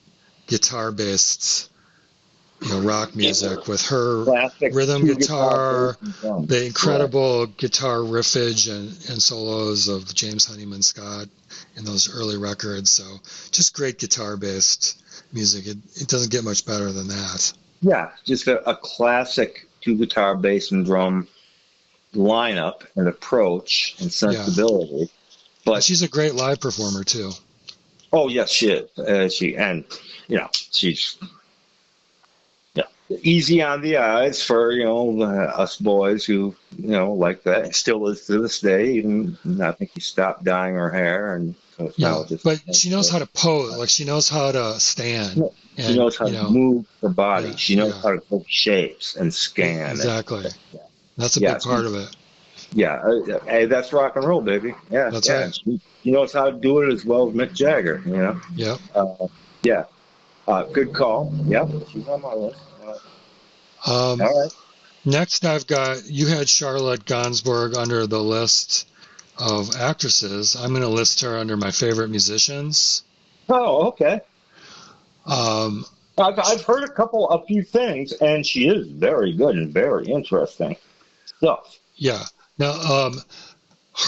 guitar-based, rock music with her Classic rhythm guitar, drums. the incredible guitar riffage and solos of James Honeyman Scott in those early records. So just great guitar-based music. It doesn't get much better than that. Yeah, just a classic two guitar, bass, and drum lineup and approach and sensibility. Yeah. But she's a great live performer too. Oh yes, she is. She's easy on the eyes for us boys who like that. It still is to this day. Even I think she stopped dyeing her hair, and so now just, but she knows how to pose. Like she knows how to stand. She knows how to move her body. She knows how to take shapes and scan. Exactly. That's a big part of it. Yeah, hey, that's rock and roll, baby. Yeah, that's right. She knows how to do it as well as Mick Jagger. Yeah. Good call. Yep, she's on my list. All right. Next, you had Charlotte Gainsbourg under the list of actresses. I'm going to list her under my favorite musicians. Oh, okay. I've heard a few things, and she is very good and very interesting stuff. Yeah. Now,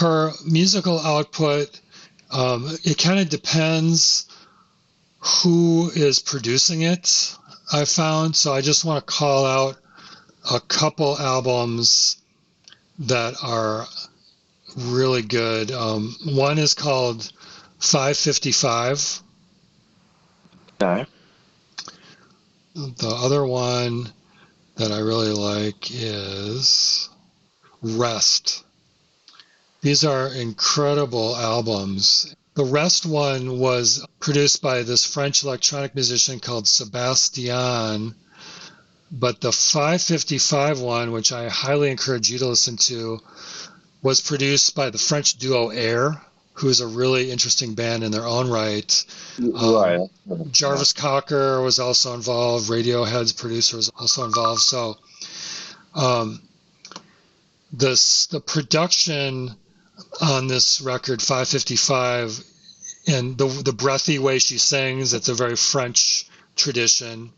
her musical output, it kind of depends who is producing it, I found. So I just want to call out a couple albums that are really good. One is called 555. Okay. The other one that I really like is Rest. These are incredible albums. The Rest one was produced by this French electronic musician called Sebastian, but the 555 one, which I highly encourage you to listen to, was produced by the French duo Air, who is a really interesting band in their own right. Right. Jarvis Cocker was also involved. Radiohead's producer was also involved. So the production on this record, 555, and the breathy way she sings, it's a very French tradition,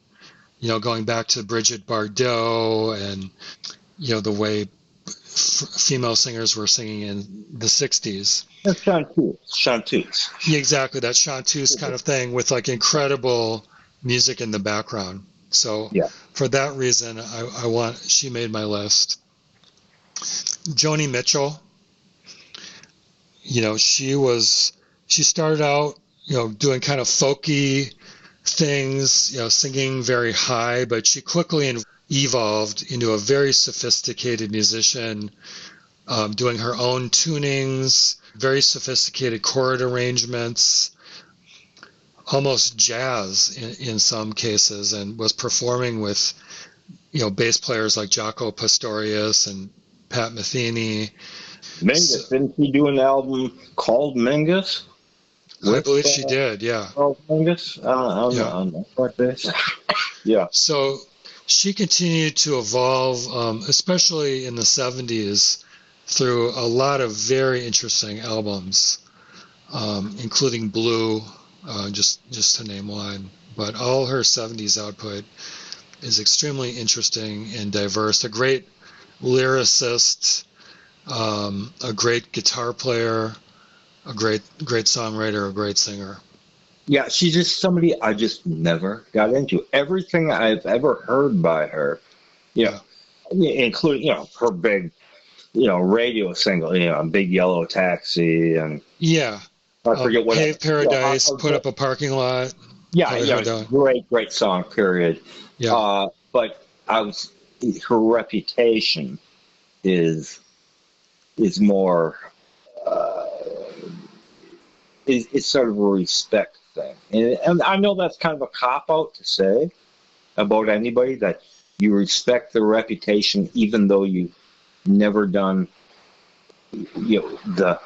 going back to Brigitte Bardot and, the way female singers were singing in the 60s. That's chanteuse. Yeah, exactly. That chanteuse kind of thing with like incredible music in the background. So for that reason, she made my list. Joni Mitchell, she started out, doing kind of folky things, singing very high, but she quickly evolved into a very sophisticated musician, doing her own tunings, very sophisticated chord arrangements, almost jazz in some cases, and was performing with, bass players like Jaco Pastorius and Pat Metheny. Mingus, didn't she do an album called Mingus? I believe she did, yeah. Called Mingus? I don't know what this. Yeah. So she continued to evolve, especially in the 70s, through a lot of very interesting albums, including Blue, just to name one. But all her 70s output is extremely interesting and diverse. A great lyricist, a great guitar player, a great songwriter, a great singer. Yeah, she's just somebody I just never got into. Everything I've ever heard by her, including, her big, radio single, Big Yellow Taxi, and I forget what. Pave Paradise, Put Up a Parking Lot. Yeah, great song, period. Yeah. But her reputation is more, it's sort of a respect thing. And I know that's kind of a cop-out to say about anybody, that you respect their reputation even though you've never done,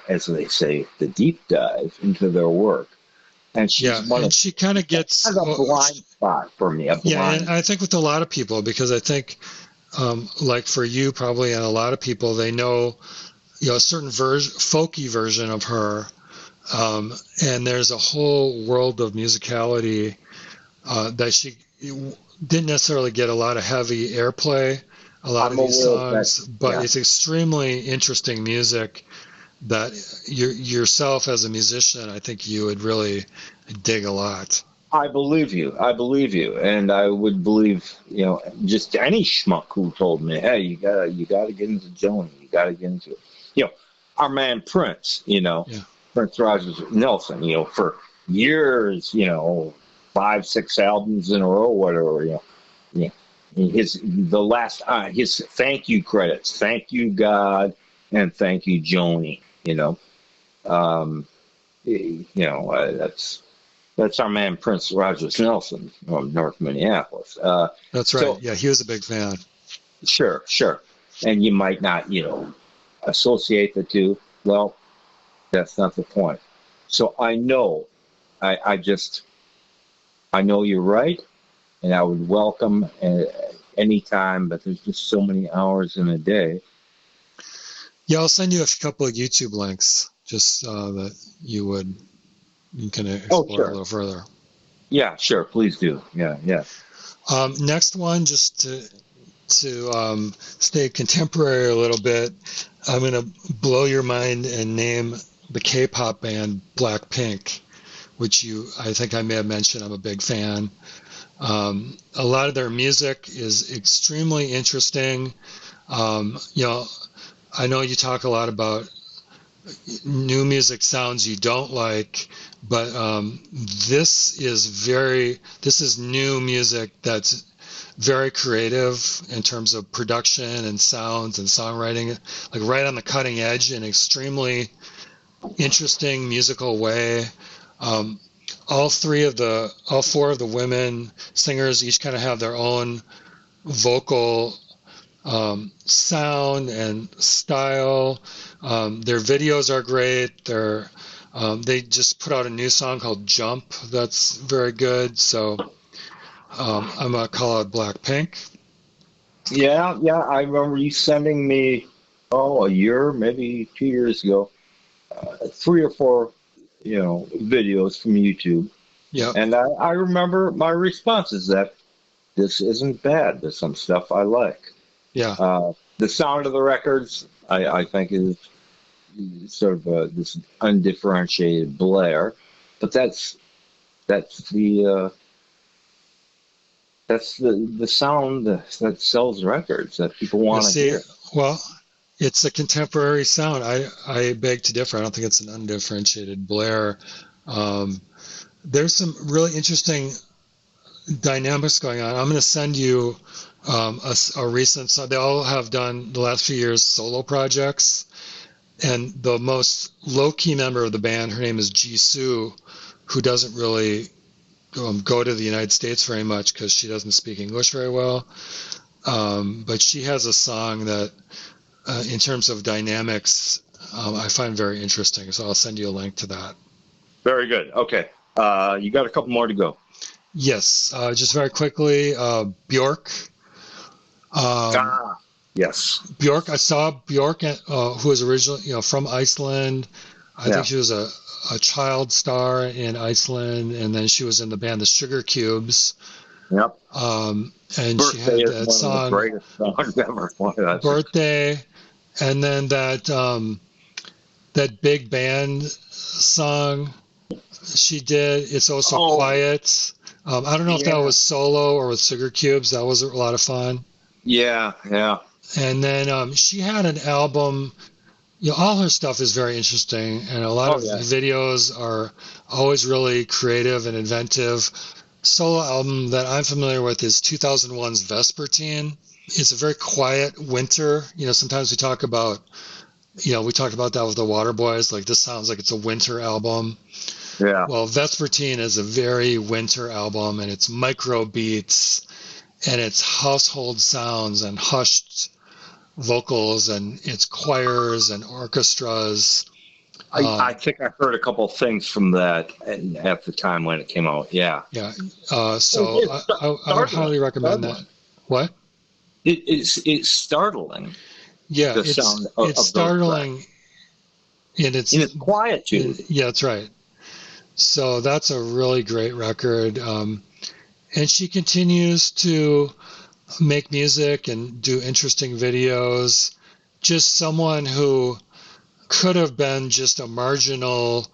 as they say, the deep dive into their work. And she's and she kind of gets a blind spot for me. And I think with a lot of people, because I think, like for you probably, and a lot of people, they know, a certain folky version of her, and there's a whole world of musicality that she didn't necessarily get a lot of heavy airplay, a lot of these songs, but it's extremely interesting music that yourself as a musician, I think you would really dig a lot. I believe you. And I would believe, just any schmuck who told me, hey, you gotta get into Joni, you gotta get into it. Our man Prince, Prince Rogers Nelson, for years, 5-6 albums in a row, whatever, his thank you credits, thank you God, and thank you Joni, that's our man Prince Rogers Nelson from North Minneapolis. That's right. So, he was a big fan. Sure. And you might not, associate the two. Well, that's not the point. So I know, I know you're right, and I would welcome any time, but there's just so many hours in a day. Yeah, I'll send you a couple of YouTube links just that you can explore a little further. Yeah, sure. Please do. Yeah. Next one, just to stay contemporary a little bit, I'm going to blow your mind and name the K-pop band Blackpink, which I think I may have mentioned. I'm a big fan. A lot of their music is extremely interesting. I know you talk a lot about new music sounds you don't like, but this is new music that's very creative in terms of production and sounds and songwriting, like right on the cutting edge in an extremely interesting musical way. All four of the women singers each kind of have their own vocal sound and style. Their videos are great. They just put out a new song called Jump that's very good. So I'm going to call it Blackpink. Yeah. I remember you sending me, a year, maybe 2 years ago, 3 or 4, videos from YouTube. Yeah. And I remember my response is that this isn't bad. There's some stuff I like. Yeah. The sound of the records, I think, is sort of this undifferentiated blare, but that's the sound that sells records that people want to hear. Well, it's a contemporary sound. I beg to differ. I don't think it's an undifferentiated blare. There's some really interesting dynamics going on. I'm going to send you a recent song. They all have done the last few years solo projects, and the most low-key member of the band, her name is Jisoo, who doesn't really go to the United States very much because she doesn't speak English very well. But she has a song that, in terms of dynamics, I find very interesting. So I'll send you a link to that. Very good. Okay. You got a couple more to go. Yes. Just very quickly, Bjork. Yes. Bjork. I saw Bjork, who was originally, from Iceland. I think she was a child star in Iceland, and then she was in the band the Sugar Cubes. Yep. And Birthday she had is that one song, of the greatest songs ever. Birthday, and then that big band song she did, It's Oh So Quiet. I don't know if that was solo or with Sugar Cubes. That was a lot of fun. Yeah. And then she had an album. All her stuff is very interesting, and a lot of the videos are always really creative and inventive. Solo album that I'm familiar with is 2001's Vespertine. It's a very quiet winter. Sometimes we talk about that with the Waterboys. Like, this sounds like it's a winter album. Yeah. Well, Vespertine is a very winter album, and it's micro beats, and it's household sounds and hushed vocals, and it's choirs and orchestras. I think I heard a couple of things from that at the time when it came out. Yeah. Yeah. So I would highly recommend that. What? It's startling. Yeah, The it's sound of it's startling in its quietude. Yeah, that's right. So that's a really great record. And she continues to make music and do interesting videos. Just someone who could have been just a marginal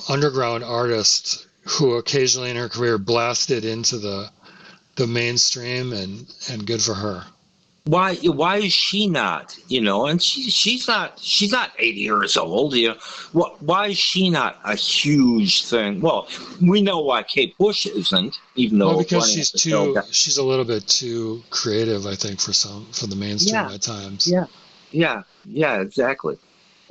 underground artist who occasionally in her career blasted into the mainstream, and good for her. Why is she not? And she's not 80 years old. Why is she not a huge thing? Well, we know why Kate Bush isn't, even though because she's a little bit too creative, I think, for the mainstream at times. Yeah, exactly.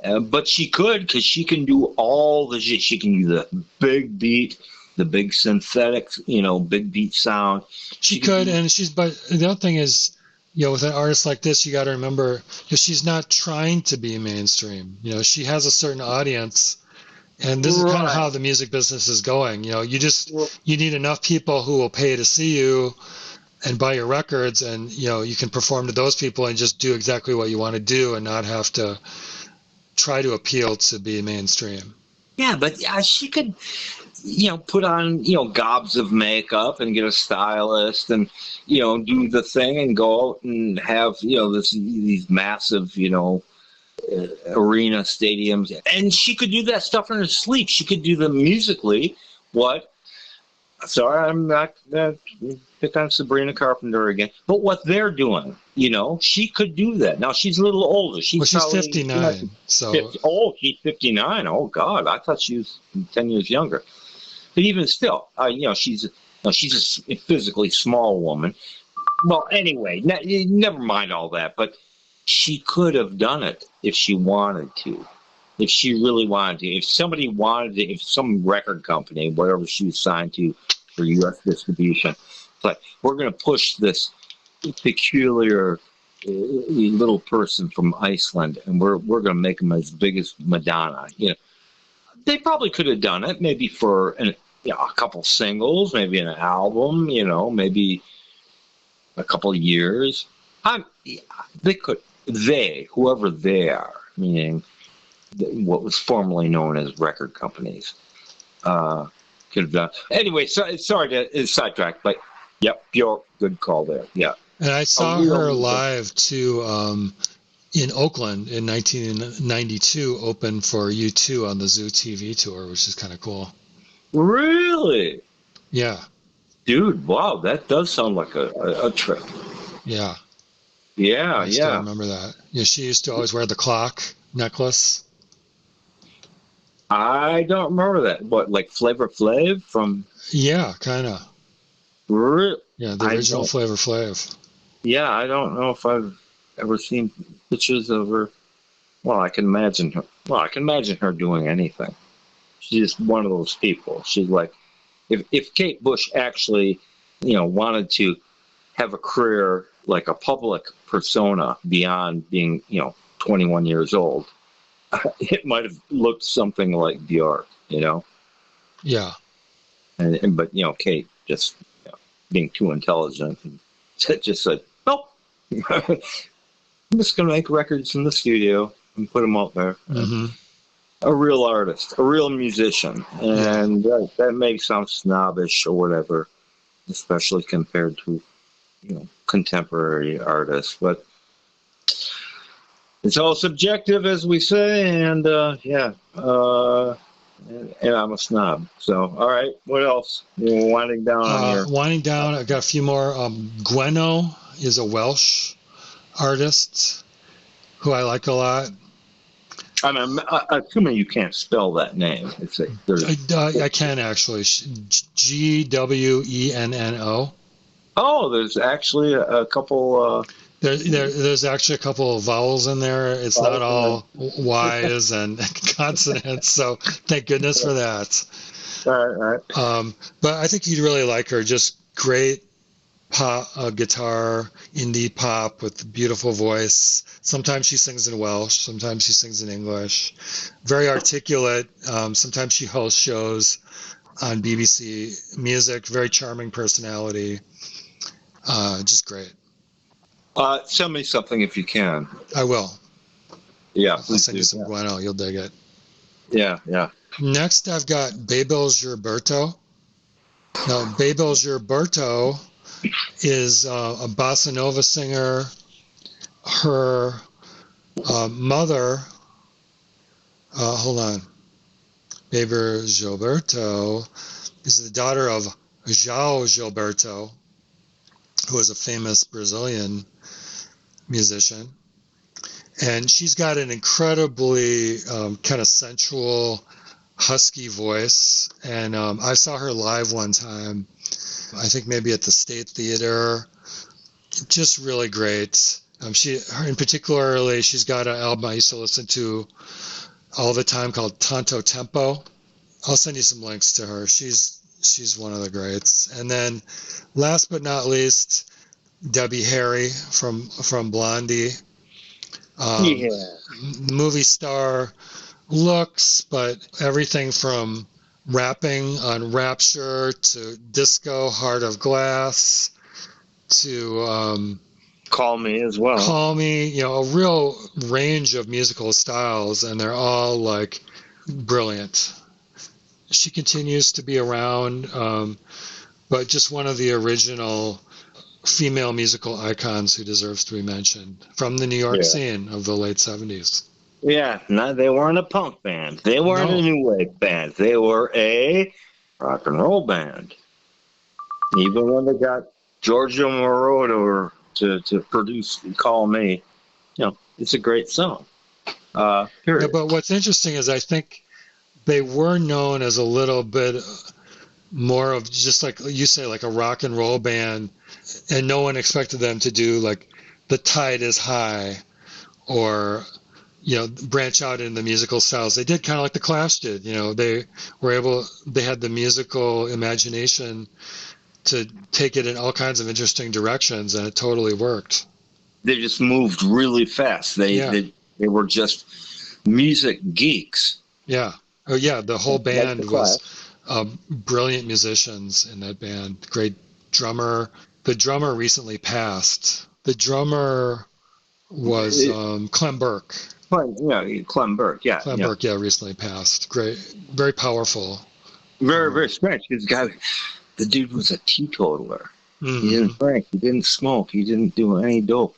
But she could, because she can do all the shit. She can do the big beat, the big synthetic, big beat sound. She could, but the other thing is, with an artist like this, you got to remember, she's not trying to be mainstream. She has a certain audience, and this is kind of how the music business is going. You need enough people who will pay to see you and buy your records, and you can perform to those people and just do exactly what you want to do and not have to try to appeal to be mainstream. Yeah, but she could, put on, gobs of makeup and get a stylist and, do the thing and go out and have, these massive, arena stadiums. And she could do that stuff in her sleep. She could do the musically. Sorry, I'm not pick on Sabrina Carpenter again. But what they're doing, she could do that. Now she's a little older. She's 59. So 50, she's 59. Oh God, I thought she was 10 years younger. But even still, she's a physically small woman. Well, anyway, never mind all that. But she could have done it if she wanted to. If she really wanted to. If somebody wanted to, if some record company, whatever she was signed to for U.S. distribution, like, we're going to push this peculiar little person from Iceland, and we're going to make him as big as Madonna. They probably could have done it, maybe for a couple singles, maybe an album, maybe a couple of years. Whoever they are, meaning what was formerly known as record companies, could have done. Anyway, sorry to sidetrack, but yep, your good call there. Yeah. And I saw her live too in Oakland in 1992, open for U2 on the Zoo TV tour, which is kind of cool. Really? Yeah. Dude, wow, that does sound like a trip. Yeah. Yeah, I still remember that. Yeah, she used to always wear the clock necklace. I don't remember that. What, like Flavor Flav from? Yeah, kind of. Really? Yeah, the original Flavor Flav. Yeah, I don't know if I've ever seen pictures of her. Well, I can imagine her. Well, I can imagine her doing anything. She's just one of those people. She's like, if Kate Bush actually, wanted to have a career like a public persona beyond being, 21 years old, it might have looked something like Bjork, Yeah. But Kate just being too intelligent and just said, nope. I'm just gonna make records in the studio and put them out there. Mm-hmm. A real artist, a real musician, and that may sound snobbish or whatever, especially compared to contemporary artists, but it's all subjective, as we say, and and I'm a snob. So, all right, what else? We're winding down on here. Winding down, I've got a few more. Gweno is a Welsh artist who I like a lot. I'm assuming you can't spell that name. I can actually. Gweno. Oh, there's actually a couple. There's actually a couple of vowels in there. It's not all Y's and consonants, so thank goodness for that. All right. But I think you'd really like her. Just great pop guitar, indie pop with a beautiful voice. Sometimes she sings in Welsh, sometimes she sings in English. Very articulate. Sometimes she hosts shows on BBC Music. Very charming personality. Just great. Send me something if you can. I will. Yeah, I'll send you some guano. You'll dig it. Yeah, yeah. Next, I've got Bebel Gilberto. Now, Bebel Gilberto is a bossa nova singer. Her mother, hold on, Bebel Gilberto is the daughter of João Gilberto, who is a famous Brazilian musician. And she's got an incredibly kind of sensual, husky voice. And I saw her live one time, I think maybe at the State Theater. Just really great. In particularly, she's got an album I used to listen to all the time called Tanto Tempo. I'll send you some links to her. She's one of the greats. And then, last but not least, Debbie Harry from Blondie. Movie star looks, but everything from rapping on Rapture to disco Heart of Glass to Call Me as well. Call Me, a real range of musical styles, and they're all like brilliant. She continues to be around, but just one of the original female musical icons who deserves to be mentioned from the New York scene of the late 70s. Yeah, no, they weren't a punk band. They weren't a new wave band. They were a rock and roll band. Even when they got Giorgio Moroder to produce Call Me, it's a great song. Period. Yeah, but what's interesting is I think they were known as a little bit more of just like you say, like a rock and roll band, and no one expected them to do like The Tide is High or branch out in the musical styles. They did kind of like the Clash did. They had the musical imagination to take it in all kinds of interesting directions, and it totally worked. They just moved really fast. They were just music geeks. Yeah. Oh yeah, the whole band was brilliant musicians in that band. Great drummer. The drummer recently passed. The drummer was Clem Burke. Clem Burke, yeah. Clem Burke, recently passed. Great, very powerful. Very, very strange. The dude was a teetotaler. Mm-hmm. He didn't drink. He didn't smoke. He didn't do any dope.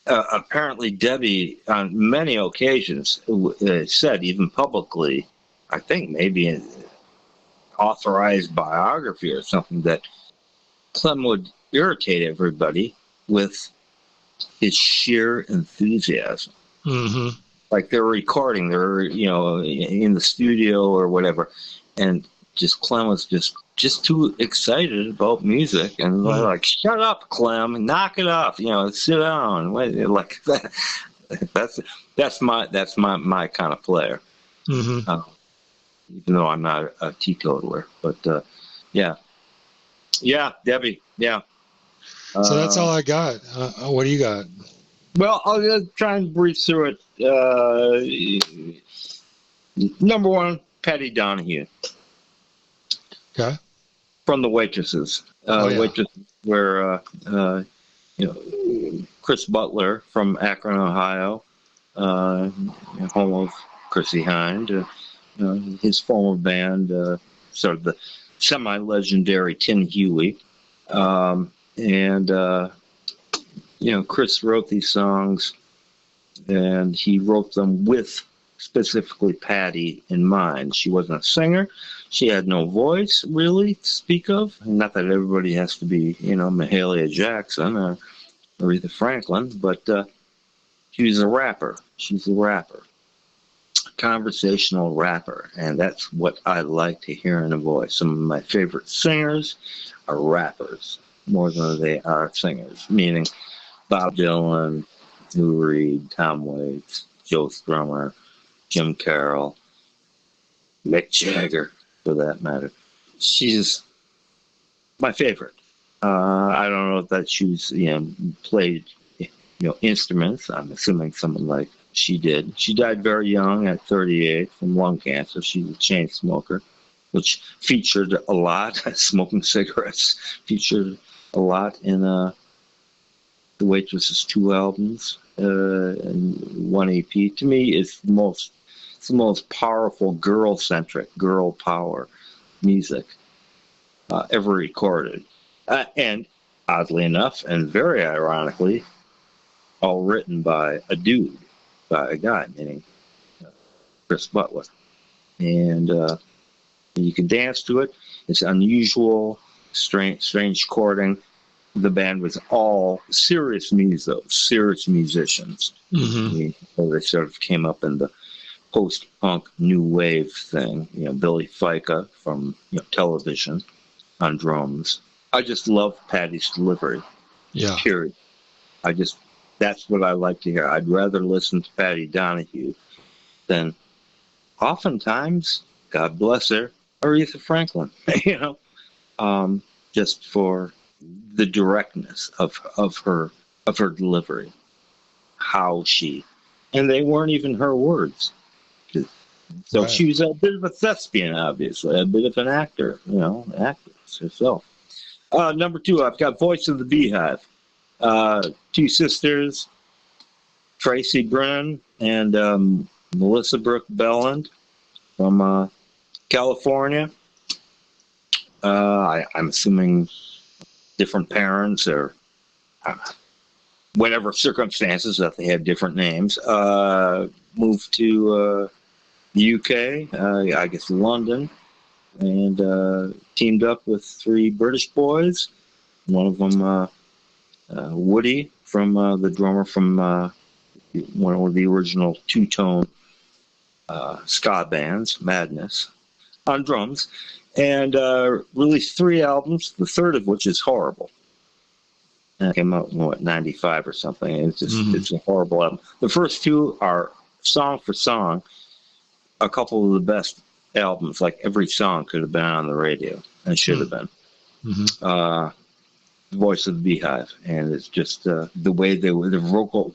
Apparently, Debbie, on many occasions, said, even publicly, I think maybe in authorized biography or something, that Clem would irritate everybody with his sheer enthusiasm. Mm-hmm. Like they're recording, they're in the studio or whatever, and just Clem was just too excited about music, and they're like, "Shut up, Clem! Knock it off! Sit down!" Like that. That's my kind of player. Mm-hmm. Even though I'm not a teetotaler, but Debbie, yeah. So that's all I got. What do you got? Well, I'll just try and breeze through it. Number one, Patty Donahue. Okay. From the Waitresses. Waitresses, where Chris Butler from Akron, Ohio, home of Chrissie Hynde, his former band, sort of the semi-legendary Tin Huey. Chris wrote these songs, and he wrote them with specifically Patty in mind. She wasn't a singer. She had no voice, really, to speak of. Not that everybody has to be, Mahalia Jackson or Aretha Franklin, but she was a rapper. She's a rapper. Conversational rapper, and that's what I like to hear in a voice. Some of my favorite singers are rappers more than they are singers, meaning Bob Dylan, Lou Reed, Tom Waits, Joe Strummer, Jim Carroll, Mick Jagger, for that matter. She's my favorite. I don't know if that she's played instruments. I'm assuming someone like she did. She died very young at 38 from lung cancer. She's a chain smoker, which featured a lot. Smoking cigarettes featured a lot in The Waitress's 2 albums and 1 EP. To me, it's the most powerful girl-centric, girl power music ever recorded. And oddly enough, and very ironically, all written by a dude, by a guy, meaning Chris Butler. And you can dance to it. It's unusual, strange chording. The band was all serious musicians. Mm-hmm. They sort of came up in the post-punk new wave thing. Billy Fica from television on drums. I just love Patty's delivery. Yeah. Period. That's what I like to hear. I'd rather listen to Patty Donahue than oftentimes, God bless her, Aretha Franklin. Just for the directness of her delivery, and they weren't even her words. So right. She was a bit of a thespian, obviously, a bit of an actor, actress herself. Number 2, I've got Voice of the Beehive. 2 sisters, Tracy Brennan and Melissa Brooke Belland from California. I'm assuming different parents or whatever circumstances that they had different names. Moved to the UK, I guess London, and teamed up with 3 British boys. One of them, Woody, from the drummer from one of the original 2-tone ska bands, Madness, on drums, and released 3 albums, the third of which is horrible. And it came out in 95 or something. It's just It's a horrible album. The first 2 are song for song a couple of the best albums. Like every song could have been on the radio and should have been. Voice of the Beehive, and it's just the way the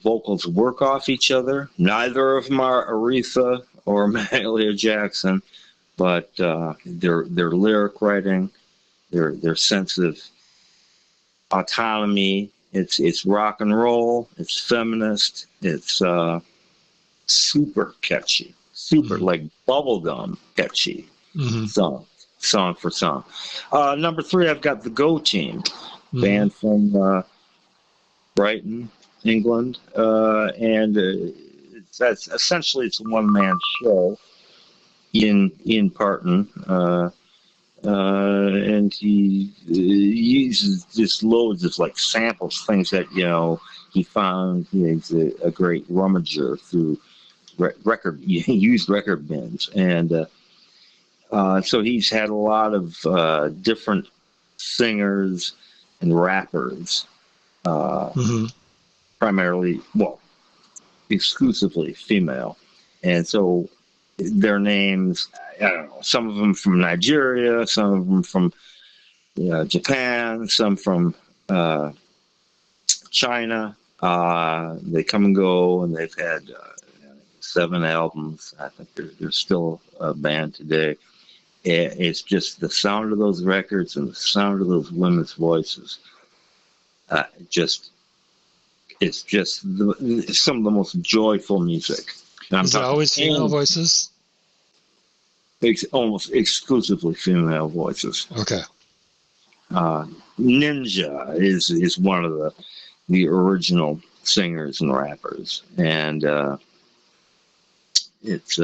vocals work off each other. Neither of them are Aretha or Mahalia Jackson, but their lyric writing, their sense of autonomy. It's rock and roll. It's feminist. It's super catchy, super like bubblegum catchy song for song. Number 3, I've got the Go Team. Band from Brighton, England, and it's a one-man show. Ian Parton, and he uses just loads of like samples, things that he found. He's a great rummager through used record bins, and so he's had a lot of different singers and rappers, primarily, exclusively female. And so their names, I don't know, some of them from Nigeria, some of them from Japan, some from China. They come and go, and they've had 7 albums. I think they're still a band today. It's just the sound of those records and the sound of those women's voices. It's just some of the most joyful music. Is it always female voices? It's almost exclusively female voices. Okay. Ninja is one of the original singers and rappers, and it's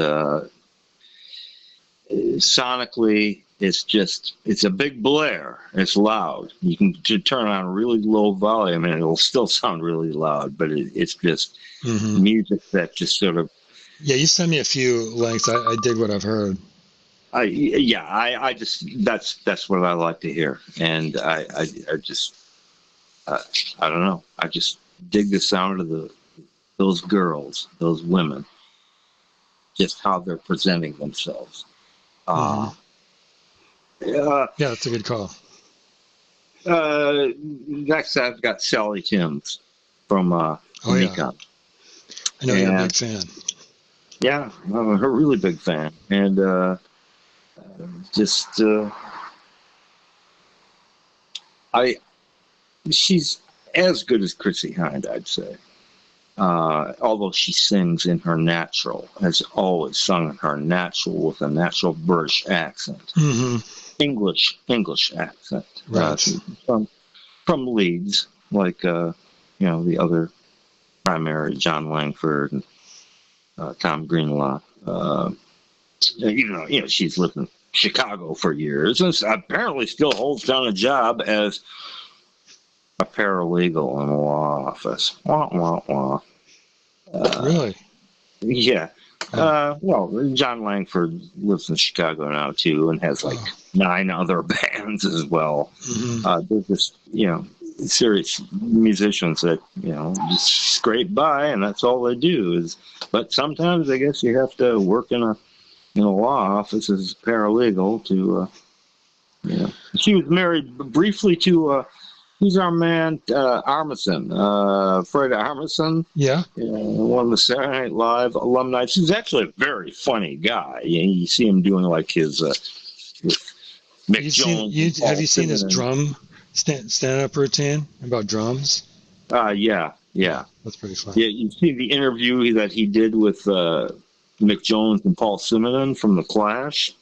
sonically, it's a big blare. It's loud. You can turn on a really low volume and it'll still sound really loud, but it's just music that just sort of. Yeah, you sent me a few links. I dig what I've heard. I just that's what I like to hear, and I just I don't know. I just dig the sound of those girls, those women, just how they're presenting themselves. Yeah, that's a good call. Next, I've got Sally Timms from Nikon. I know you're a big fan. Yeah, I'm a really big fan, and she's as good as Chrissie Hynde, I'd say. Although she sings in her natural, has always sung in her natural with a natural British accent, English accent, right? From Leeds, like the other primary, John Langford and Tom Greenlaw. She's lived in Chicago for years, and apparently still holds down a job as a paralegal in a law office. Wah, wah, wah. Really? Yeah. Well, John Langford lives in Chicago now too, and has 9 other bands as well. They're just serious musicians that just scrape by, and that's all they do. But sometimes I guess you have to work in a law office as a paralegal to. She was married briefly to. Who's our man, Armisen, Fred Armisen? Yeah. One of the Saturday Night Live alumni. He's actually a very funny guy. You see him doing like his Mick Jones. Have you seen his drum stand-up routine about drums? Yeah. That's pretty fun. Yeah, you see the interview that he did with Mick Jones and Paul Simonon from The Clash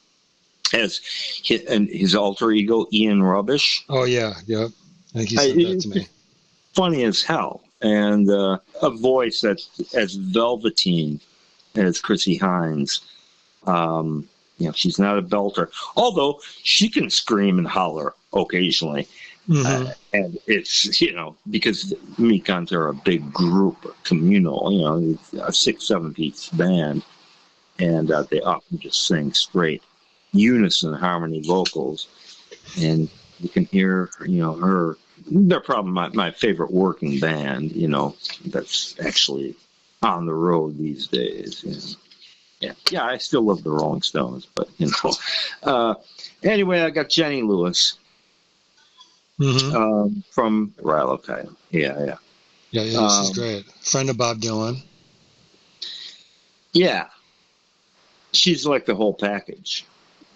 as his alter ego, Ian Rubbish. Oh, yeah. I think he said that to me. Funny as hell, and a voice that's as velveteen as Chrissie Hynde's. She's not a belter, although she can scream and holler occasionally. And it's because Mekons are a big group, communal. A 6-7 piece band, and they often just sing straight unison harmony vocals, and you can hear, her. They're probably my favorite working band, that's actually on the road these days. Yeah, I still love the Rolling Stones, but anyway, I got Jenny Lewis from Rilo Kiley. Yeah. She's great. Friend of Bob Dylan. Yeah, she's like the whole package.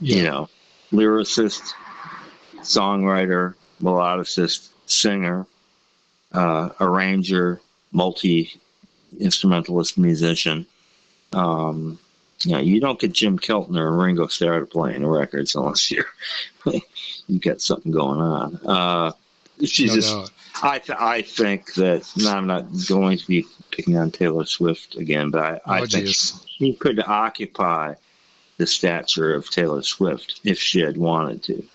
Lyricist, songwriter, melodicist, singer, arranger, multi-instrumentalist musician. You don't get Jim Keltner and Ringo Starr playing records unless you got something going on. I think that I'm not going to be picking on Taylor Swift again, but I think she could occupy the stature of Taylor Swift if she had wanted to.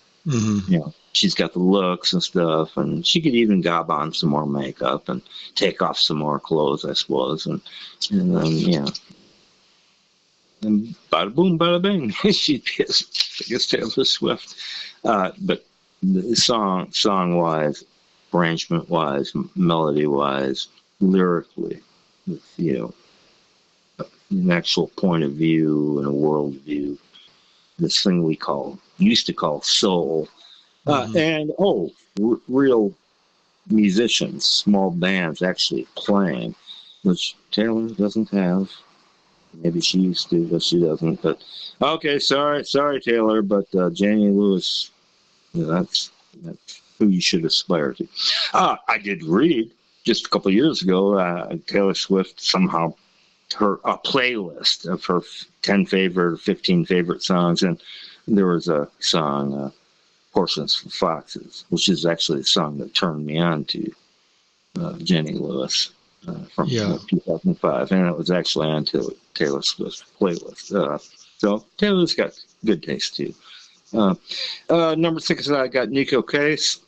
She's got the looks and stuff, and she could even gob on some more makeup and take off some more clothes, I suppose, and then and bada boom, bada bing, she'd be as big as Taylor Swift. But the song wise, arrangement wise, melody wise, lyrically, with an actual point of view and a world view, this thing we used to call soul. And real musicians, small bands actually playing, which Taylor doesn't have. Maybe she used to, but she doesn't. But okay, sorry, Taylor, but Jenny Lewis, that's who you should aspire to. I did read just a couple of years ago, Taylor Swift somehow a playlist of her 10 favorite, 15 favorite songs, and there was a song. Portions for Foxes, which is actually the song that turned me on to Jenny Lewis from 2005, and it was actually on Taylor Swift's playlist. So Taylor's got good taste too. Number 6, I got Nico Case.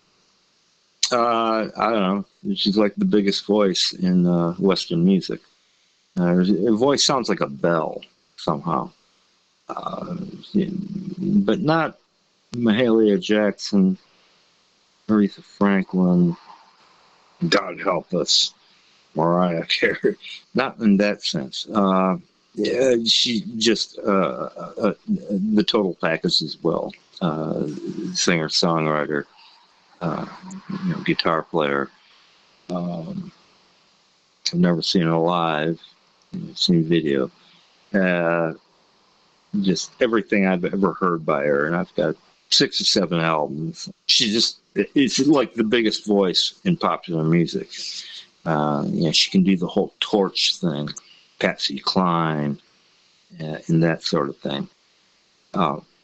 I don't know. She's like the biggest voice in Western music. Her voice sounds like a bell somehow, but not Mahalia Jackson, Aretha Franklin, God help us, Mariah Carey. Not in that sense. She just the total package as well. Singer, songwriter, guitar player. I've never seen her live. I've seen video. Just everything I've ever heard by her, and I've got 6 or 7 albums. It's like the biggest voice in popular music. She can do the whole torch thing, Patsy Cline, and that sort of thing.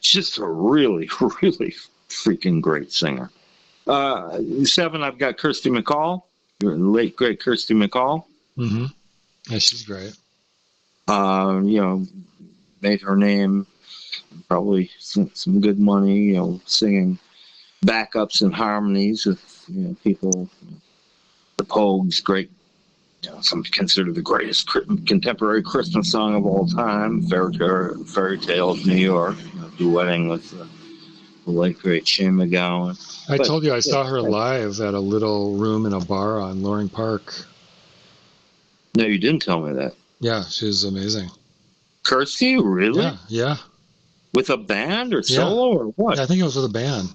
She's just a really, really freaking great singer. 7, I've got Kirsty MacColl, the late great Kirsty MacColl. Mm-hmm. Yeah, she's great. Made her name, probably some good money, singing backups and harmonies with people. The Pogues, great. Some consider the greatest contemporary Christmas song of all time. Fairy Tale of New York, duetting with the late great Shane MacGowan. I told you I saw her live at a little room in a bar on Loring Park. No, you didn't tell me that. Yeah, she was amazing. Kirsty, really? Yeah. With a band or solo or what? Yeah, I think it was with a band.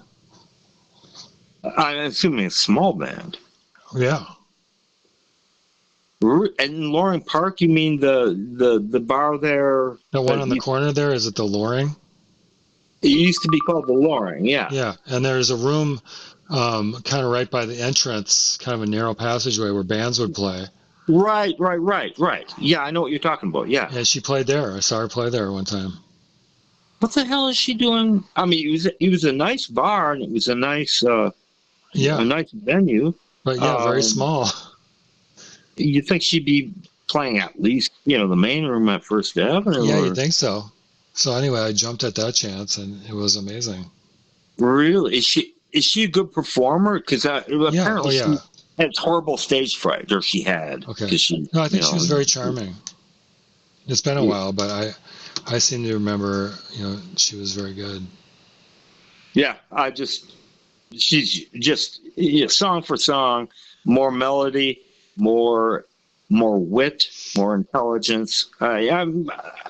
I'm assuming a small band. Yeah. And Loring Park, you mean the bar there? The one on the corner there, is it the Loring? It used to be called the Loring, yeah. Yeah, and there's a room kind of right by the entrance, kind of a narrow passageway where bands would play. Right. Yeah, I know what you're talking about, yeah. Yeah, she played there. I saw her play there one time. What the hell is she doing? I mean, it was a nice bar, and it was a nice a nice venue. But very small. You think she'd be playing at least, the main room at First Avenue? Yeah, you'd think so. So anyway, I jumped at that chance, and it was amazing. Really? Is she a good performer? Because apparently yeah. She had horrible stage fright, or she had. Okay. I think she was very charming. It's been a while, but I seem to remember, she was very good. Yeah, she's just song for song, more melody, more wit, more intelligence.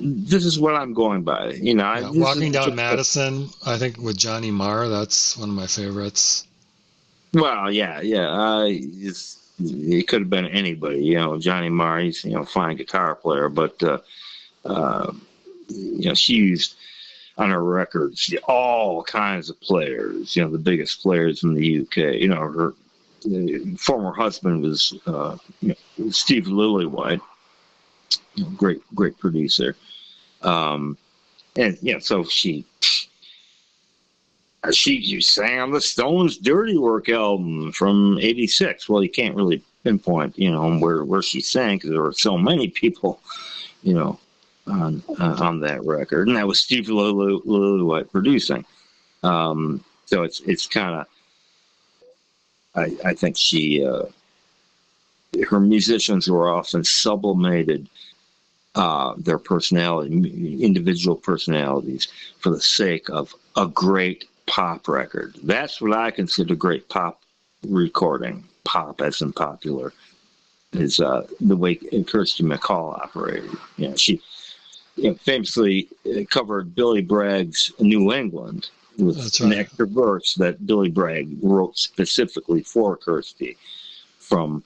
This is what I'm going by. Walking Down Madison, I think with Johnny Marr, that's one of my favorites. Well, yeah. It could have been anybody. Johnny Marr, he's a fine guitar player, but she used on her records all kinds of players. The biggest players in the UK. Her former husband was Steve Lillywhite, great producer, and so she sang on the Stones' Dirty Work album from '86. Well, you can't really pinpoint where she sang because there were so many people on that record, and that was Steve Lillywhite producing. So it's kind of. I think her musicians were often sublimated their personality, individual personalities, for the sake of a great pop record. That's what I consider great pop recording. Pop, as in popular, is the way Kirsty MacColl operated. She famously covered Billy Bragg's New England. With an extra verse that Billy Bragg wrote specifically for Kirsty from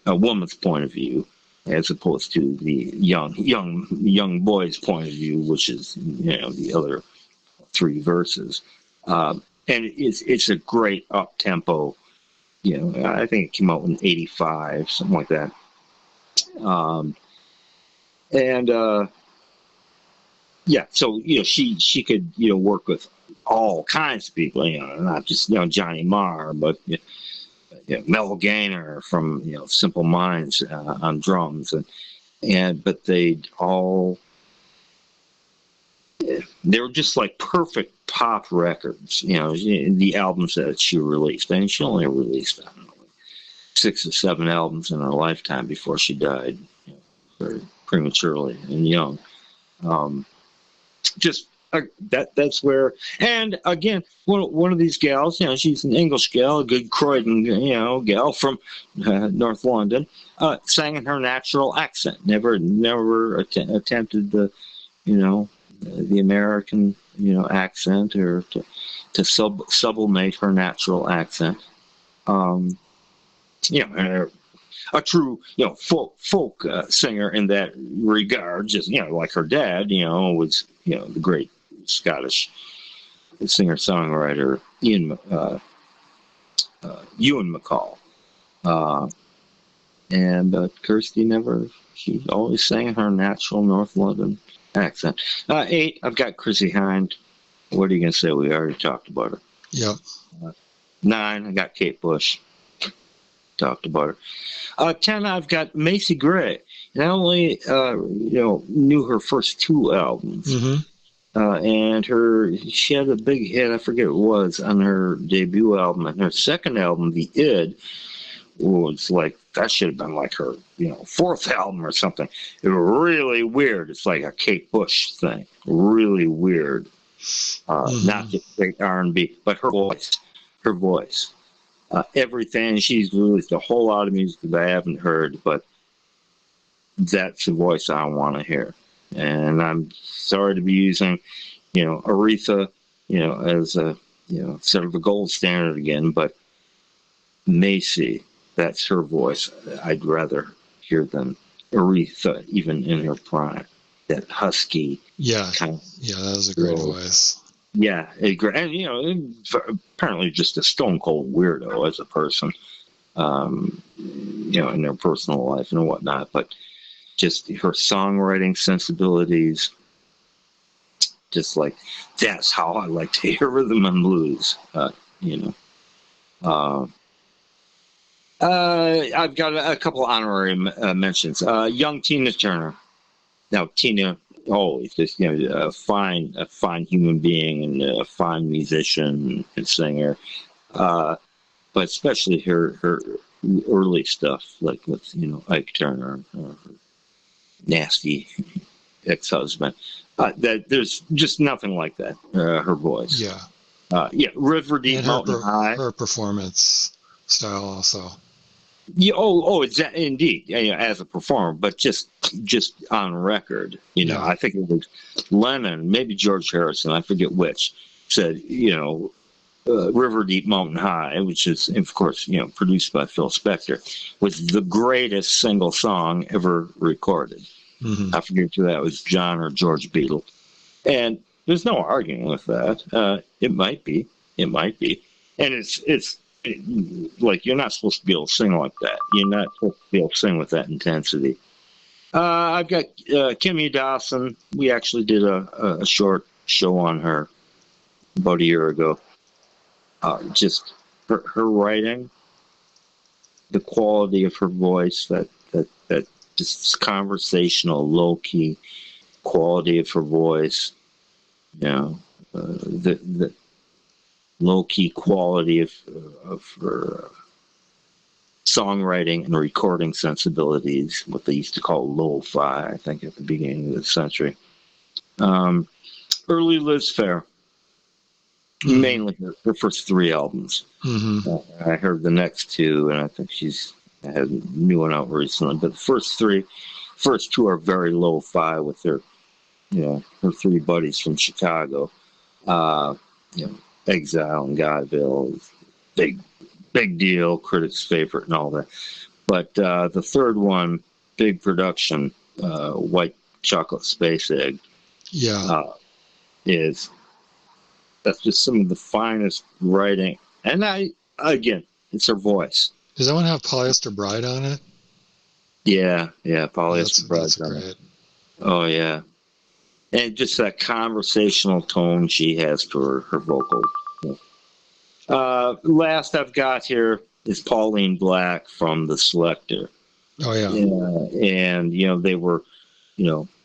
a woman's point of view, as opposed to the young boy's point of view, which is the other 3 verses. And it's a great up tempo. I think it came out in '85, something like that. Yeah, so she could work with all kinds of people, not just Johnny Marr, but Mel Gaynor from Simple Minds on drums, but they were just like perfect pop records, the albums that she released. And she only released 6 or 7 albums in her lifetime before she died very prematurely and young. That's where, and again, one of these gals, she's an English gal, a good Croydon, gal from North London, sang in her natural accent. Never attempted the American accent, or to sublimate her natural accent. And a true, folk singer in that regard, just, like her dad, was, the great Scottish singer-songwriter Ewan MacColl. But Kirsty she always sang in her natural North London accent. 8, I've got Chrissie Hynde. What are you going to say? We already talked about her. Yep. 9, I got Kate Bush. Talked about her. 10, I've got Macy Gray. And I only, knew her first 2 albums. And she had a big hit, I forget what it was, on her debut album. And her second album, The Id, was like, that should have been like her, 4th album or something. It was really weird. It's like a Kate Bush thing. Really weird. Not just great R&B, but her voice. Everything. She's released a whole lot of music that I haven't heard, but that's the voice I want to hear. And I'm sorry to be using, Aretha, as a, sort of a gold standard again, but Macy, that's her voice I'd rather hear than Aretha, even in her prime. That husky. Yeah. Kind of, that was a great voice. Yeah, and apparently just a stone cold weirdo as a person, in their personal life and whatnot. But just her songwriting sensibilities, just like, that's how I like to hear rhythm and blues. I've got a couple honorary mentions. Young Tina Turner. Now, Tina, always just, a fine human being and a fine musician and singer. But especially her early stuff, like with, Ike Turner, her nasty ex-husband. That there's just nothing like that. Her voice. Yeah. River Deep Mountain High. Her performance style also. Yeah, indeed, as a performer, but just on record, I think it was Lennon, maybe George Harrison, I forget which, said, River Deep Mountain High, which is, of course, produced by Phil Spector, was the greatest single song ever recorded. I forget if that was John or George Beatle. And there's no arguing with that. It might be. And it's like, you're not supposed to be able to sing like that. You're not supposed to be able to sing with that intensity. I've got Kimmy Dawson. We actually did a short show on her about a year ago. Just her writing, the quality of her voice, that just conversational, low-key quality of her voice, the low-key quality of her songwriting and recording sensibilities, what they used to call lo-fi, I think, at the beginning of the century. Early Liz Phair, mainly her first 3 albums. I heard the next 2, and I think she's had a new one out recently, but the first 2 are very lo-fi with her 3 buddies from Chicago. Exile and Godville, big deal, critics' favorite and all that. But the 3rd one, big production, White Chocolate Space Egg, that's just some of the finest writing. And it's her voice. Does that one have Polyester Bride on it? Yeah, Polyester Bride's on it. Oh, yeah. And just that conversational tone she has to her vocals. Last I've got here is Pauline Black from The Selecter. Oh, yeah. And, they were,